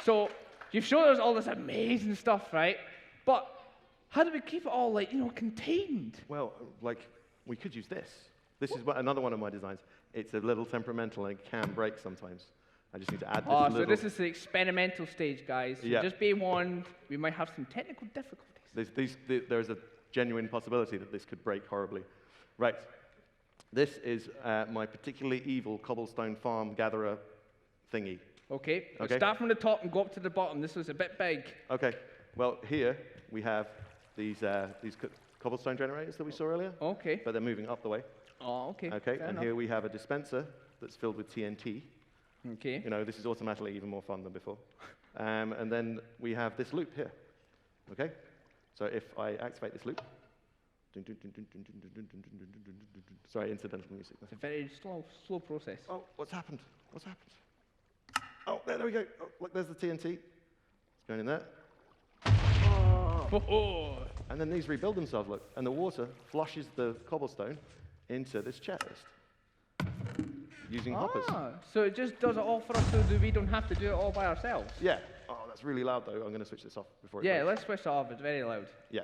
So you've shown us all this amazing stuff, right? But how do we keep it all contained? Well, we could use this. This is another one of my designs. It's a little temperamental and it can break sometimes. I just need to add this Oh, little. so this is the experimental stage, guys. So Yeah. just be warned, we might have some technical difficulties. There's a genuine possibility that this could break horribly. Right. This is my particularly evil cobblestone farm gatherer thingy. Okay, let's Okay. start from the top and go up to the bottom. This was a bit big. Okay. Well, here we have these cobblestone generators that we saw earlier, Okay. but they're moving up the way. Oh, okay. Okay. fair And enough. here we have a dispenser that's filled with TNT. Okay. You know, this is automatically even more fun than before. And then we have this loop here. Okay? So if I activate this loop, Sorry, incidental music. It's a very slow process. Oh, what's happened? What's happened? Oh, there we go. Oh, look, there's the TNT. It's going in there. Oh. And then these rebuild themselves, look. And the water flushes the cobblestone into this chest using hoppers. So it just does it all for us so that we don't have to do it all by ourselves? Yeah. Oh, that's really loud, though. I'm going to switch this off before it Yeah, breaks. let's switch it off. It's very loud. Yeah.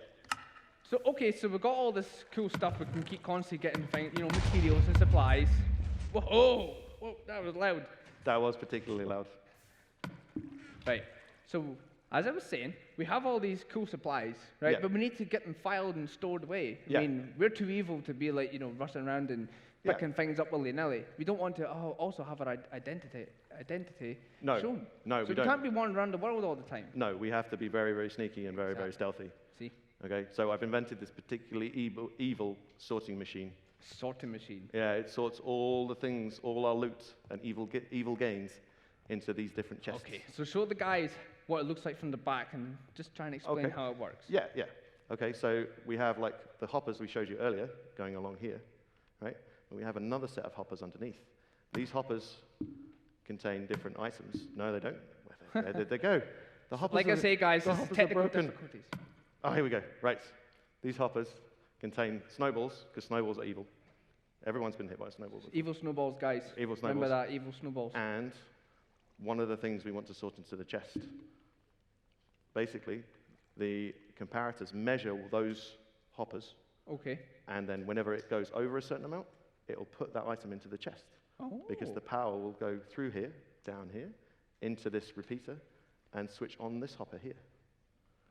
So, okay, so we've got all this cool stuff. We can keep constantly getting, materials and supplies. Whoa, that was loud. That was particularly loud. Right, so as I was saying, we have all these cool supplies, right? Yeah. But we need to get them filed and stored away. Yeah. I mean, we're too evil to be like, rushing around and picking things up willy-nilly. We don't want to also have our identity shown. No, so we don't. can't be wandering around the world all the time. No, we have to be very, very sneaky and very, very stealthy. See? Okay, so I've invented this particularly evil sorting machine. Sorting machine. Yeah, it sorts all the things, all our loot and evil gains into these different chests. Okay, so show the guys what it looks like from the back and just try and explain how it works. Yeah. Okay, so we have like the hoppers we showed you earlier going along here, right? And we have another set of hoppers underneath. These hoppers contain different items. No, they don't. There they go. The hoppers like I say, guys, the this is hoppers are technical broken. difficulties. Oh, here we go. Right. These hoppers contain snowballs, because snowballs are evil. Everyone's been hit by snowballs. Evil snowballs, guys. Evil snowballs. Remember that, evil snowballs. And one of the things we want to sort into the chest. Basically, the comparators measure those hoppers, Okay. and then whenever it goes over a certain amount, it will put that item into the chest. Oh. Because the power will go through here, down here, into this repeater, and switch on this hopper here.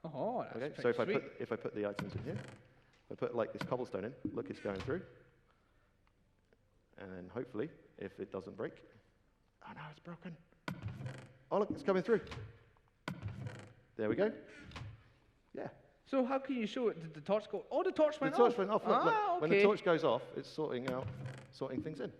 Oh, that's Okay, pretty so sweet. if I put the items in here, if I put like this cobblestone in, look, it's going through. And then hopefully, if it doesn't break, oh no, it's broken. Oh look, it's coming through. There we go. Yeah. So how can you show it? Did the torch go? Oh, the torch went The torch off. went off. Look, look. Okay. When the torch goes off, it's sorting things in.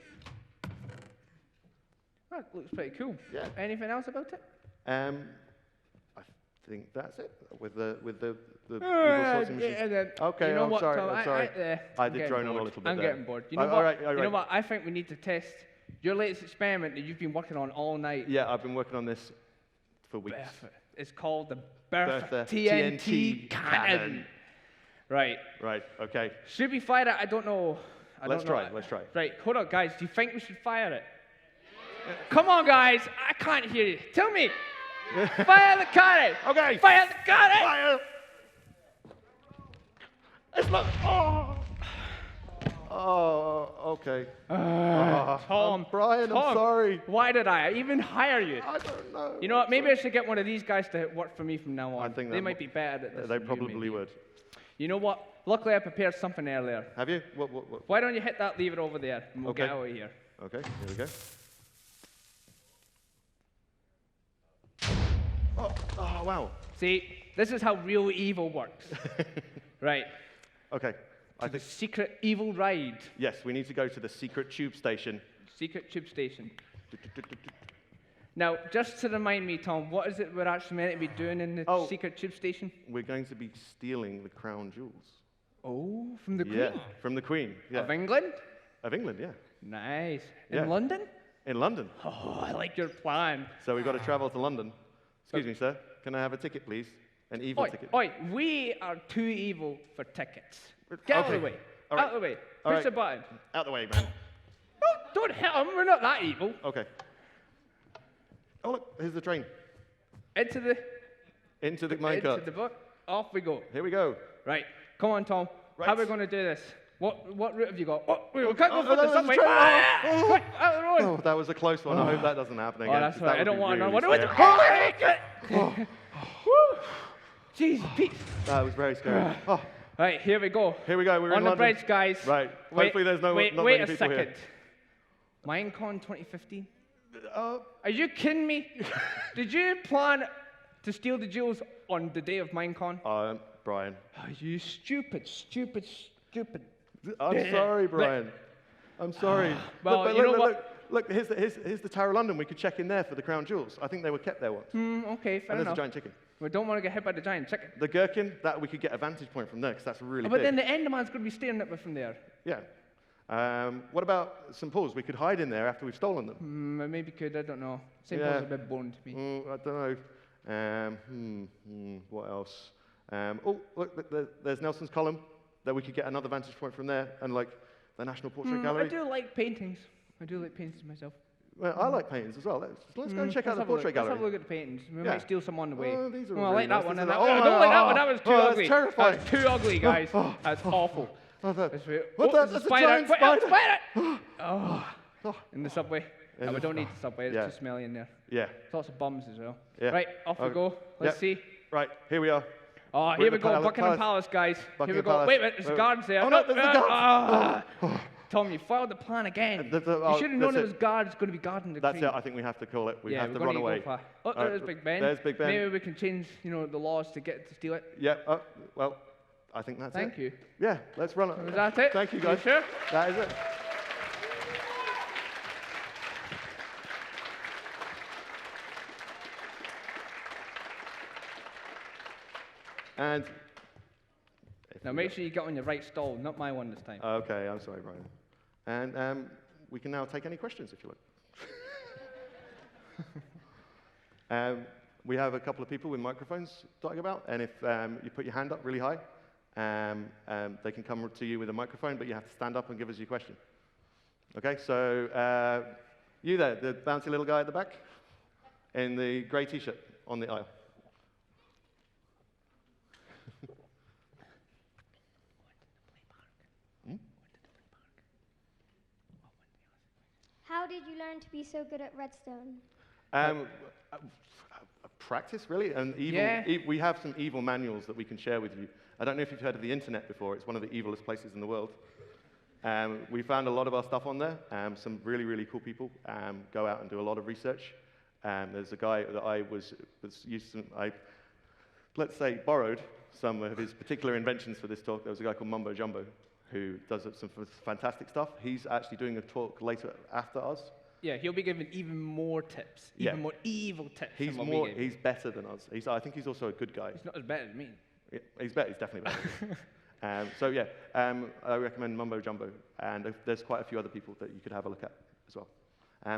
That looks pretty cool. Yeah. Anything else about it? I think that's it with the evil sorting machine. Okay, you know I'm what, sorry. Tom, I'm sorry. I I'm did getting drone on a bored. little bit I'm there. getting bored. You know what? All right. You know what? I think we need to test your latest experiment that you've been working on all night. Yeah, I've been working on this for weeks. It's called the Bertha TNT Tnt Cannon. Right. Right. Okay. Should we fire it? I don't know. Let's try. Let's try. Right. Hold on, guys. Do you think we should fire it? Come on, guys. I can't hear you. Tell me. Fire the cannon. Okay. Fire the cannon. Fire. It's not. Oh. Oh. Okay. Tom. Brian, Tom, I'm sorry. Why did I even hire you? I don't know. You know what? Maybe I should get one of these guys to work for me from now on. I think they might be better at this. They than you, probably maybe. would. You know what? Luckily, I prepared something earlier. Have you? What? Why don't you hit that lever over there and we'll Okay. get out of here? Okay. Here we go. Oh, wow. See, this is how real evil works. Right. Okay. I The think, secret evil ride. yes, we need to go to the secret tube station. Secret tube station. Now, just to remind me, Tom, what is it we're actually meant to be doing in the secret tube station? We're going to be stealing the crown jewels. Oh, from the Queen? Yeah, from the Queen. Yeah. Of England? Of England, yeah. Nice. Yeah. In London? In London. Oh, I like your plan. So we've got to travel to London. Excuse me, sir. Can I have a ticket, please? An evil ticket. Oi, we are too evil for tickets. Get out of the way. All right. Out of the way. All Push right. the button. Out the way, man. No, don't hit them. We're not that evil. Okay. Oh, look, here's the train. Into the minecart. book. Off we go. Here we go. Right. Come on, Tom. Right. How are we going to do this? What route have you got? Oh, we can't go for no, the that's subway. true. Quick, out of the road. Oh, that was a close one. I hope that doesn't happen again. Oh, that's 'cause right. that I don't would want be to know. really What scary. Jeez, Pete. That was very scary. Oh, Right, here we go. here we go. We're On in the London. bridge, guys. Right. Wait, Hopefully there's not wait many a people second. here. MINECON 2015? Uh, Are you kidding me? Did you plan to steal the jewels on the day of MINECON? Brian. Oh, you stupid. I'm sorry, Brian. I'm sorry. Well, look, you know look, what? look, here's the Tower of London. We could check in there for the crown jewels. I think they were kept there once. Okay, fair And there's a enough. giant chicken. We don't want to get hit by the giant chicken. The gherkin, that we could get a vantage point from there, because that's really But big. then the Enderman's going to be staring at me from there. Yeah. What about St. Paul's? We could hide in there after we've stolen them. I maybe could, I don't know. St. Yeah. Paul's a bit boring to me. I don't know. What else? Oh, look, there's Nelson's column. That we could get another vantage point from there, and like the National Portrait Gallery. I do like paintings. I do like paintings myself. Well, I like paintings as well. Let's go and check out the Portrait Gallery. Let's have a look at the paintings. We might steal some on the way. Oh, these are I really like nice. that one. These And are I don't like that one. That was too ugly. That's terrifying. That's too ugly, guys. That's awful. What That's That's a giant spider. Oh. In the subway. We don't need the subway. It's Yeah. too smelly in there. Yeah. There's lots of bums as well. Yeah. Right, off we go. Let's see. Right, here we are. Oh, We're here at we the go. Buckingham Palace, guys. Here we Buckingham go. Palace. Wait, there's guards there. Oh, no, there's the guards. Tom, you foiled the plan again. You oh, should have known that's it was guards going to be guarding the That's tree. it. I think we have to call it. We Yeah, have we're to run gonna away. go far. Oh, there's Big Ben. There's Big Ben. Maybe we can change, the laws to steal it. Yeah. Well, I think that's it. Thank you. Yeah. Let's run it. Was that it? Thank you, guys. You sure? That is it. And Now make sure you get on your right stall, not my one this time. okay, I'm sorry, Brian. And we can now take any questions if you like. We have a couple of people with microphones talking about, and if you put your hand up really high, they can come to you with a microphone, but you have to stand up and give us your question. Okay, so you there, the bouncy little guy at the back, in the grey t-shirt on the aisle. How did you learn to be so good at redstone? Practice, really, and we have some evil manuals that we can share with you. I don't know if you've heard of the internet before. It's one of the evilest places in the world. We found a lot of our stuff on there. Some really, really cool people go out and do a lot of research. There's a guy that I let's say, borrowed some of his particular inventions for this talk. There was a guy called Mumbo Jumbo who does some fantastic stuff. He's actually doing a talk later after us. Yeah, he'll be giving even more tips, even more evil tips. He's better than us. I think he's also a good guy. He's not as bad as me. Yeah, he's definitely better. I recommend Mumbo Jumbo, and there's quite a few other people that you could have a look at as well.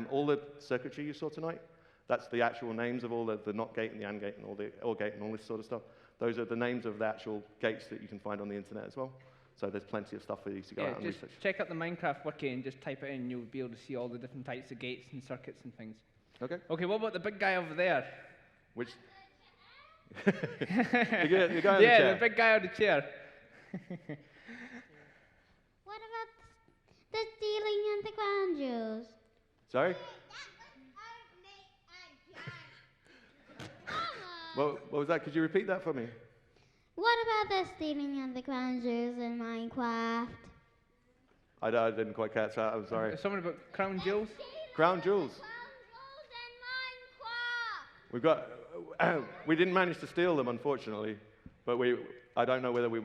All the circuitry you saw tonight, that's the actual names of all the NOT gate and the AND gate and all the OR gate and all this sort of stuff. Those are the names of the actual gates that you can find on the internet as well. So there's plenty of stuff for you to go out and just research. check out the Minecraft wiki and just type it in, and you'll be able to see all the different types of gates and circuits and things. Okay. Okay, what about the big guy over there? Which? You're going on the chair. The big guy on the chair. What about the stealing and the crown jewels? Sorry? What was that? Could you repeat that for me? What about the stealing and the crown jewels in Minecraft? I didn't quite catch that. I'm sorry. Someone about crown jewels? Crown jewels. We've got. We didn't manage to steal them, unfortunately, but I don't know whether we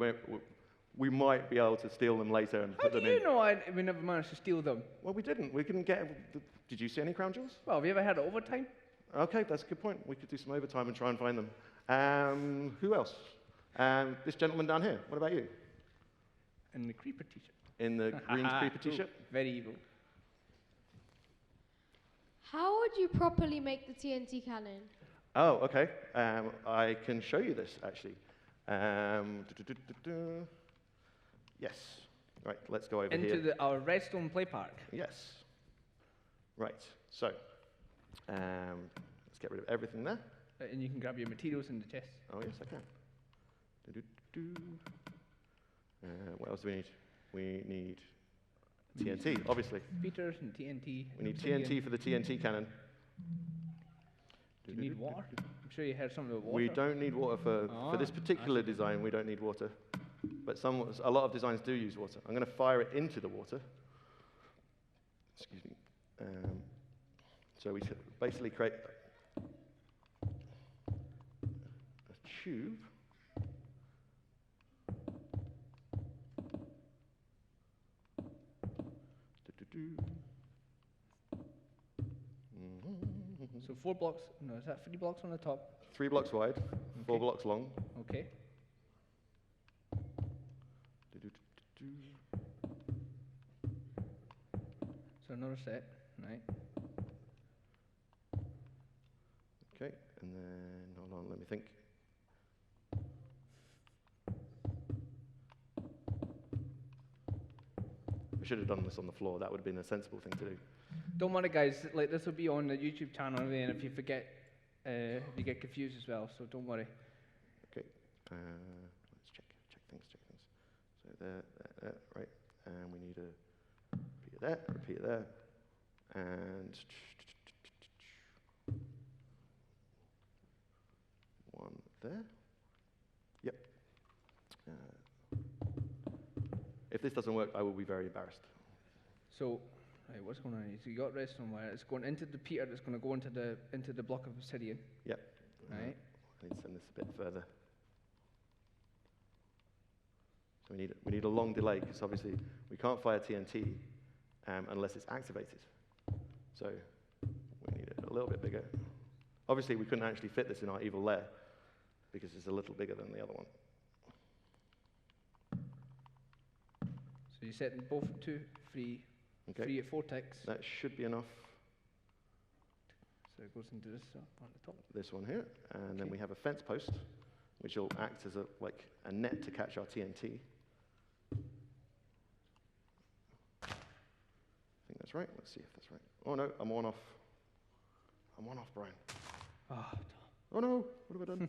might be able to steal them later and put them in. How do you know we never managed to steal them? Well, we didn't. We couldn't get. Did you see any crown jewels? Well, have you ever had overtime? Okay, that's a good point. We could do some overtime and try and find them. Who else? This gentleman down here. What about you? In the creeper t-shirt. In the green creeper t-shirt? Very evil. How would you properly make the TNT cannon? Oh, okay. I can show you this, actually. Yes. Right, let's go over here. Into our Redstone play park. Yes. Right, so let's get rid of everything there. And you can grab your materials in the chest. Oh, yes, I can. What else do we need? We need TNT, obviously. Speakers and TNT. We need TNT for the TNT cannon. Do you need water? I'm sure you heard something about water. We don't need water for this particular design. We don't need water, but a lot of designs do use water. I'm going to fire it into the water. Excuse me. So we basically create a tube. So 4 blocks, no, is that 3 blocks on the top? 3 blocks wide, 4 Okay. blocks long. Okay. So another set, right? Okay, and then, hold on, let me think. We should have done this on the floor. That would have been a sensible thing to do. Don't worry, guys. Like this will be on the YouTube channel, and if you forget, if you get confused as well. So don't worry. Okay, let's check things. So there, right, and we need a repeater there, and one there. Yep. If this doesn't work, I will be very embarrassed. So, right, what's going on here? So you got redstone wire. It's going into the repeater. That's going to go into the block of obsidian. Yep. Right. I need to send this a bit further. So we need a long delay, because obviously we can't fire TNT unless it's activated. So we need it a little bit bigger. Obviously we couldn't actually fit this in our evil lair, because it's a little bigger than the other one. So you set them both at 2, 3, Okay. 3 at 4 ticks. That should be enough. So it goes into this on the top. This one here, and then Okay. we have a fence post, which will act as a net to catch our TNT. I think that's right. Let's see if that's right. Oh no, I'm one off. Brian. Ah, Oh no, what have I done?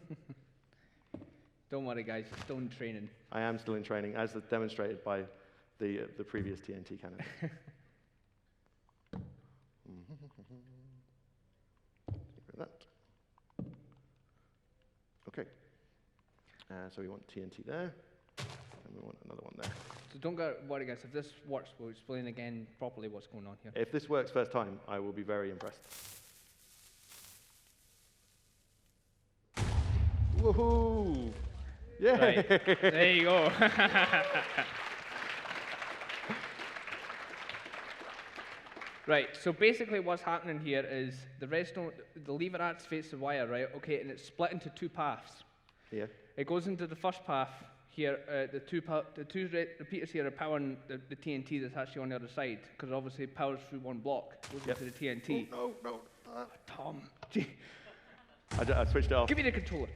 don't worry, guys. It's still in training. I am still in training, as demonstrated by the previous TNT cannon. Get rid of that. Okay. So we want TNT there, and we want another one there. So don't worry, guys. If this works, we'll explain again properly what's going on here. If this works first time, I will be very impressed. Woohoo! Yeah. Right. There you go. Right, so basically what's happening here is the lever activates the wire, right? Okay, and it's split into 2 paths. Yeah. It goes into the first path here. The two repeaters here are powering the TNT that's actually on the other side, because it obviously powers through one block, goes Yep. into the TNT. Oh, no. Tom, I switched it off. give me the controller.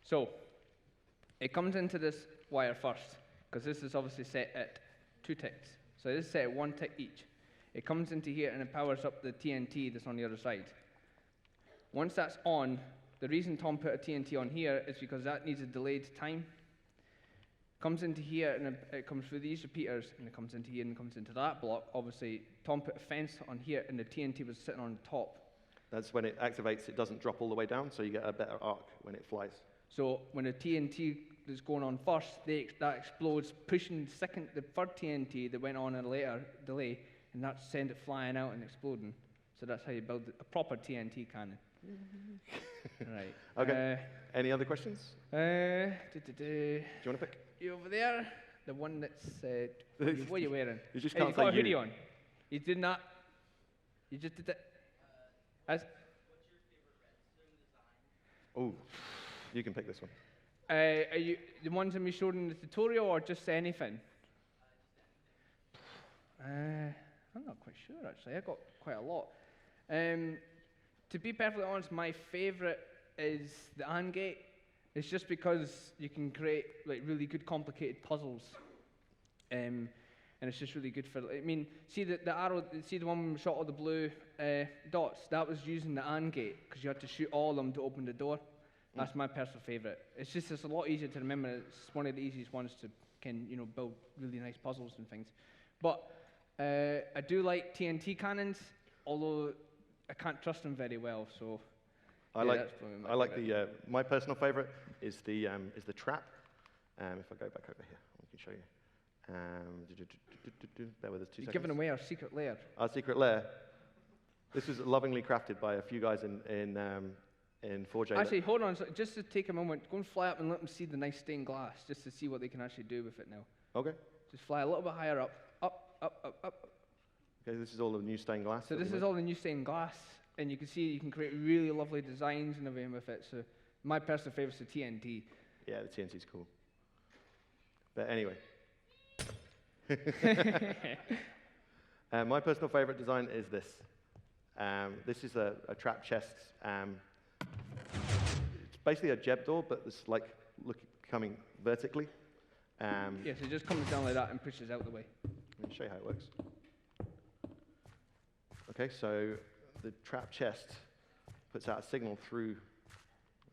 So, it comes into this wire first, because this is obviously set at 2 ticks. So this is set at 1 tick each. It comes into here and it powers up the TNT that's on the other side. Once that's on, the reason Tom put a TNT on here is because that needs a delayed time. Comes into here and it comes through these repeaters, and it comes into here and it comes into that block. Obviously, Tom put a fence on here and the TNT was sitting on the top. That's when it activates, it doesn't drop all the way down, so you get a better arc when it flies. So when the TNT is going on first, that explodes, pushing the third TNT that went on a later delay, and that sends it flying out and exploding. So that's how you build a proper TNT cannon. Right. Okay. Any other questions? Do you want to pick? You over there, the one that's what are you wearing? You just Hey, can't you've got a say hoodie you. on. You did not. You just did that. Oh, you can pick this one. Are you the ones that we showed in the tutorial, or just anything? I'm not quite sure actually. I got quite a lot. To be perfectly honest, my favourite is the AND gate. It's just because you can create like really good complicated puzzles, and it's just really good for. I mean, see the arrow. See the one we shot all the blue dots. That was using the AND gate because you had to shoot all of them to open the door. That's my personal favourite. It's a lot easier to remember. It's one of the easiest ones to build really nice puzzles and things. But I do like TNT cannons, although I can't trust them very well. So I like the my personal favorite is the trap. If I go back over here, I can show you. Bear with us 2 You're seconds. giving away our secret lair. Our secret lair. This was lovingly crafted by a few guys in 4J. Actually, hold on. So just to take a moment, go and fly up and let them see the nice stained glass, just to see what they can actually do with it now. Okay. Just fly a little bit higher up. Okay, this is all the new stained glass. So that we this made. is all the new stained glass, and you can see you can create really lovely designs and everything with it. So my personal favorite is the TNT. Yeah, the TNT's cool. But anyway. My personal favorite design is this. This is a trap chest. It's basically a Jeb Door, but it's like coming vertically. Yeah, so it just comes down like that and pushes out the way. Let me show you how it works. Okay, so the trap chest puts out a signal through.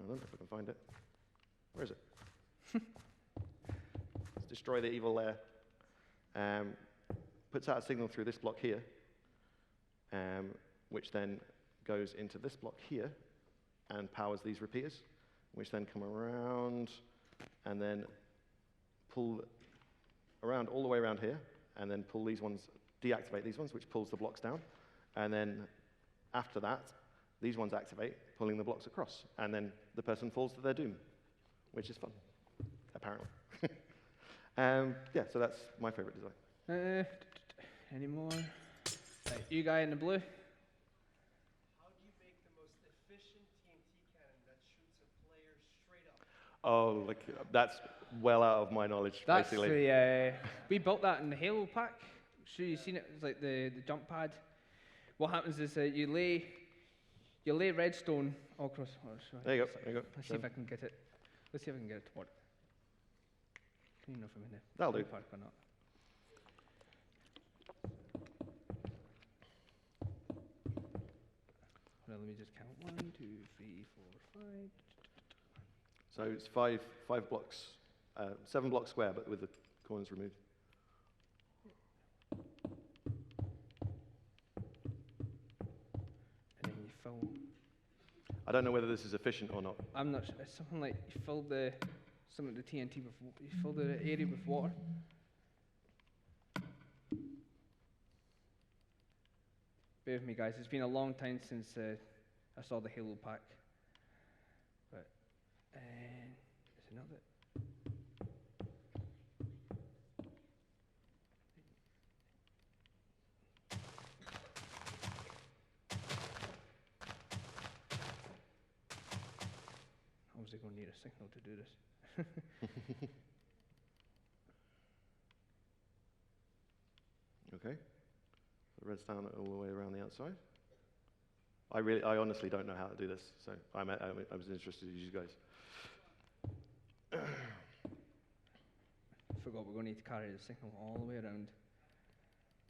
I don't know if I can find it. Where is it? Let's destroy the evil lair. Puts out a signal through this block here, which then goes into this block here and powers these repeaters, which then come around and then pull around all the way around here, and then pull these ones, deactivate these ones, which pulls the blocks down. And then after that, these ones activate, pulling the blocks across. And then the person falls to their doom, which is fun, apparently. Yeah, so that's my favorite design. Any more? Right, you guy in the blue. How do you make the most efficient TNT cannon that shoots a player straight up? Oh, like, that's well out of my knowledge, That's basically. we built that in the Halo pack. Sure, you've seen it. It's like the jump pad. What happens is you lay redstone all across. Oh, sorry. There you go. There you go. Let's see if I can get it. Let's see if I can get it to work. Can you know if I'm in there? That'll do. Park or not? Well, let me just count. 1, 2, 3, 4, 5. So it's five blocks, 7 blocks square, but with the corners removed. And then you fill. I don't know whether this is efficient or not. I'm not sure. It's something like you fill some of the TNT with. You fill the area with water. Bear with me, guys. It's been a long time since I saw the Halo pack. But there's another. Obviously, going to need a signal to do this. Okay. The red's down all the way around the outside. I honestly don't know how to do this, so I was interested in you guys. Forgot we're going to need to carry the signal all the way around.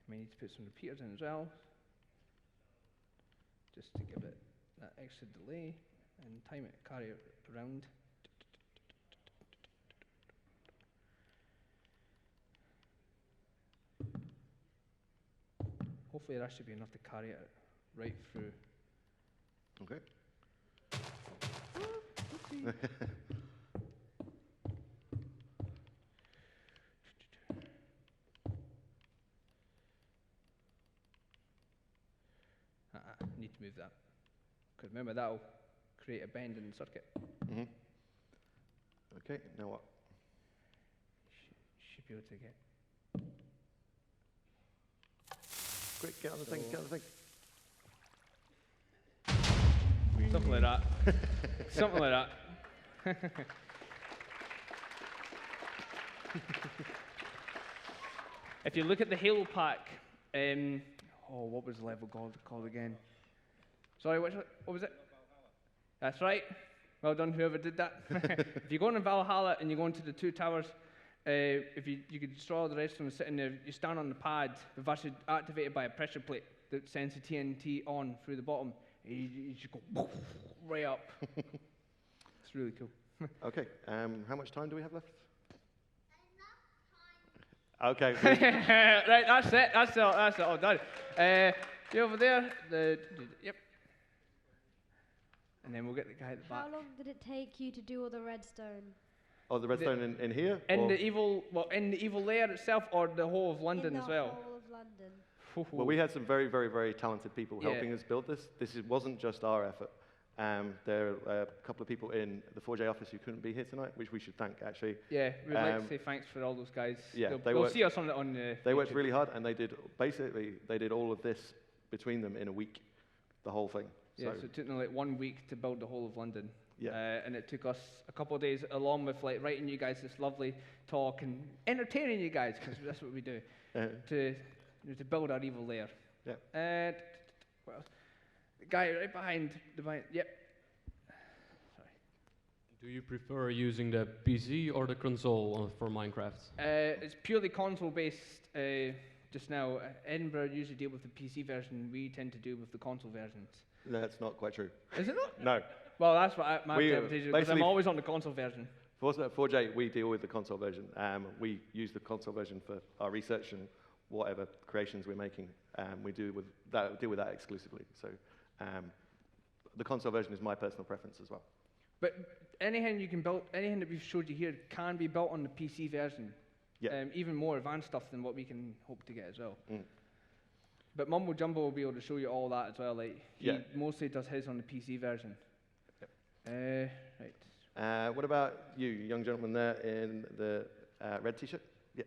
We need to put some repeaters in as well, just to give it that extra delay and time it, carry it around. Hopefully that should be enough to carry it right through. Okay. Need to move that. Because remember, that'll create a bend in the circuit. Mm-hmm. Okay, now what? Should be able to get. Quick, get on the thing, get on the thing. Something like that. Something like that. If you look at the Halo pack, what was the level called again? Sorry, what was it? That's right. Well done, whoever did that. If you go into Valhalla and you go into the 2 towers, if you could destroy all the redstone sitting there, you stand on the pad, the VAS is activated by a pressure plate that sends the TNT on through the bottom. You just go right up. It's really cool. Okay, how much time do we have left? Okay. Right, that's it. That's it all done. You over there? Yep. And then we'll get the guy at the back. How long did it take you to do all the redstone? Oh, the redstone in here? In or- the evil lair itself, or the whole of London In the as well? whole of London. Well, we had some very, very, very talented people Yeah. helping us build this. Wasn't just our effort. There are a couple of people in the 4J office who couldn't be here tonight, which we should thank, actually. Yeah, we'd like to say thanks for all those guys. Yeah, they'll see us on They worked YouTube. really hard, and they did all of this between them in a week, the whole thing. Yeah, so it took them like 1 week to build the whole of London. Yeah. And it took us a couple of days, along with like writing you guys this lovely talk and entertaining you guys, because that's what we do, to build our evil lair. Yeah. What else? The guy right behind yep. Sorry. Do you prefer using the PC or the console for Minecraft? It's purely console-based just now. Edinburgh usually deal with the PC version. We tend to deal with the console versions. No, that's not quite true. Is it not? No. Well, that's what my interpretation is, because I'm basically- always on the console version. For 4J, we deal with the console version. We use the console version for our research and whatever creations we're making. We deal with that exclusively. So the console version is my personal preference as well. But anything you can build, anything that we've showed you here can be built on the PC version. Yeah. Even more advanced stuff than what we can hope to get as well. Mm. But Mumbo Jumbo will be able to show you all that as well. Like he Yeah. mostly does his on the PC version. Yep. Right. What about you, young gentleman there in the red t-shirt? Yeah.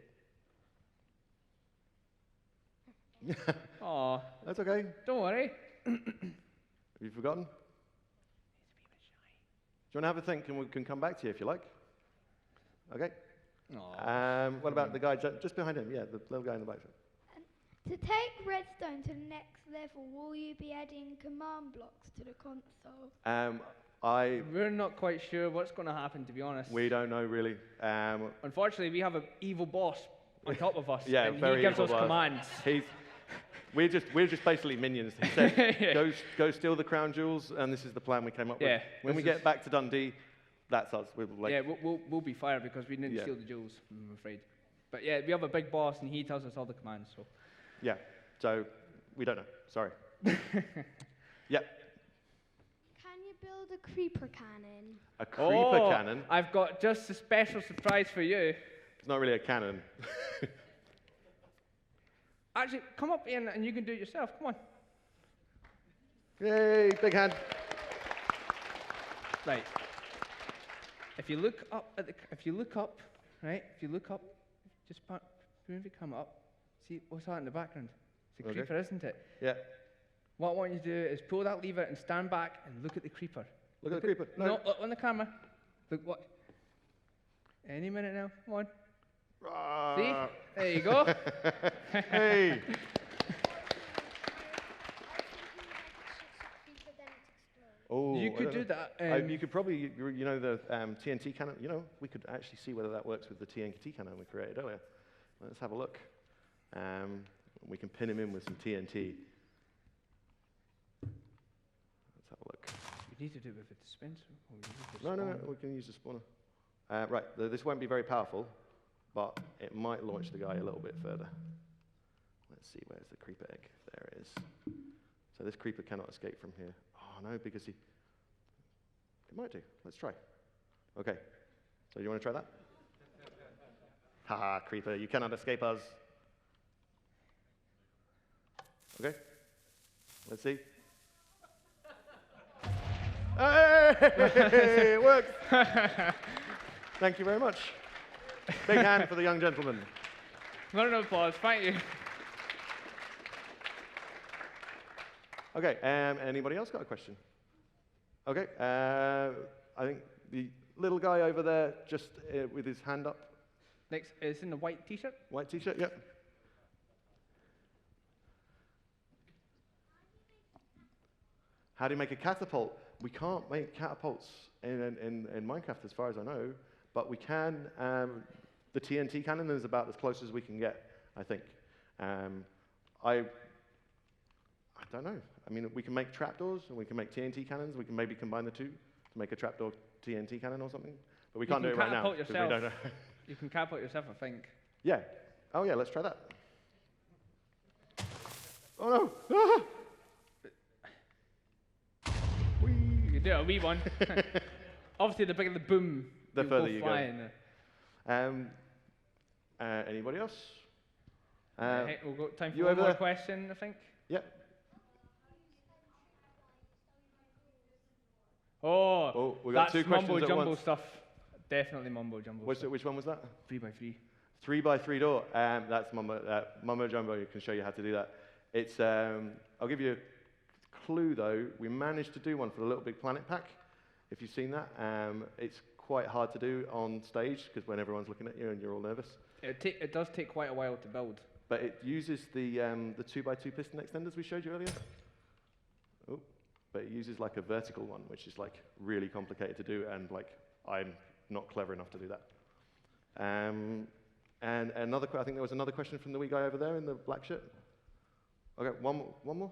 Aw, That's okay. don't worry. Have you forgotten? Do you want to have a think, and we can come back to you if you like? Okay. Aw. What about the guy just behind him? Yeah, the little guy in the back. To take Redstone to the next level, will you be adding command blocks to the console? We're not quite sure what's going to happen, to be honest. We don't know really. Unfortunately, we have an evil boss on top of us, Yeah, and very he gives evil us boss. commands. We're just basically minions. He said, go steal the crown jewels, and this is the plan we came up Yeah, with. When we this get back to Dundee, that's us. We're like, Yeah, we'll be fired because we didn't Yeah. steal the jewels, I'm afraid. But yeah, we have a big boss, and he tells us all the commands. So yeah. So we don't know. Sorry. Yeah. Can you build a creeper cannon? A creeper cannon. I've got just a special surprise for you. It's not really a cannon. Actually, come up in and you can do it yourself. Come on. Yay! Big hand. Right. If you look up right? If you look up, just move your camera up. See what's that in the background? It's a Okay. creeper, isn't it? Yeah. What I want you to do is pull that lever and stand back and look at the creeper. Look at the creeper. No, look on the camera. Look what? Any minute now. Come on. See? There you go. Hey. Oh, You I could don't do know. that. You could probably, you know, the TNT cannon. You know, we could actually see whether that works with the TNT cannon we created earlier. Let's have a look. We can pin him in with some TNT. Let's have a look. You need to do it with a dispenser. Or you need to No, spawn. we can use the spawner. Right, this won't be very powerful, but it might launch the guy a little bit further. Let's see, where's the creeper egg? There it is. So this creeper cannot escape from here. Oh no, because it might do. Let's try. Okay, so you want to try that? Haha, creeper, you cannot escape us. Okay, let's see. Hey, it worked. Thank you very much. Big hand for the young gentleman. Round of applause. Thank you. Okay, anybody else got a question? Okay, I think the little guy over there, just with his hand up, Next, it's in the white t-shirt. white t-shirt, yep. How do you make a catapult? We can't make catapults in Minecraft as far as I know, but we can, the TNT cannon is about as close as we can get, I think. I don't know. I mean, we can make trapdoors, and we can make TNT cannons. We can maybe combine the two to make a trapdoor TNT cannon or something. But we can't do it right now. catapult 'cause yourself. We don't know. You can catapult yourself, I think. Yeah. Oh, yeah, let's try that. Oh, no. Ah! You can do a wee one. Obviously, the bigger the boom, The you'll further go you go. flying. Anybody else? Hey, we've got time for you one over more there? question, I think. Yeah. Oh, we got that's two questions Mumbo at Jumbo once. stuff. Definitely Mumbo Jumbo stuff. Which one was that? 3x3. 3x3 door. That's Mumbo Jumbo can show you how to do that. It's, I'll give you a clue though. We managed to do one for the Little Big Planet pack. If you've seen that, it's quite hard to do on stage because when everyone's looking at you and you're all nervous. It does take quite a while to build. But it uses the 2x2 piston extenders we showed you earlier. Oh, but it uses like a vertical one, which is like really complicated to do, and like I'm not clever enough to do that. And another, I think there was another question from the wee guy over there in the black shirt. Okay, one more.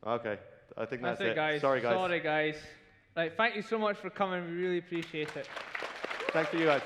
Okay, I think that's it. Guys. Sorry, guys. Sorry, guys. Right, thank you so much for coming. We really appreciate it. Thanks to you guys.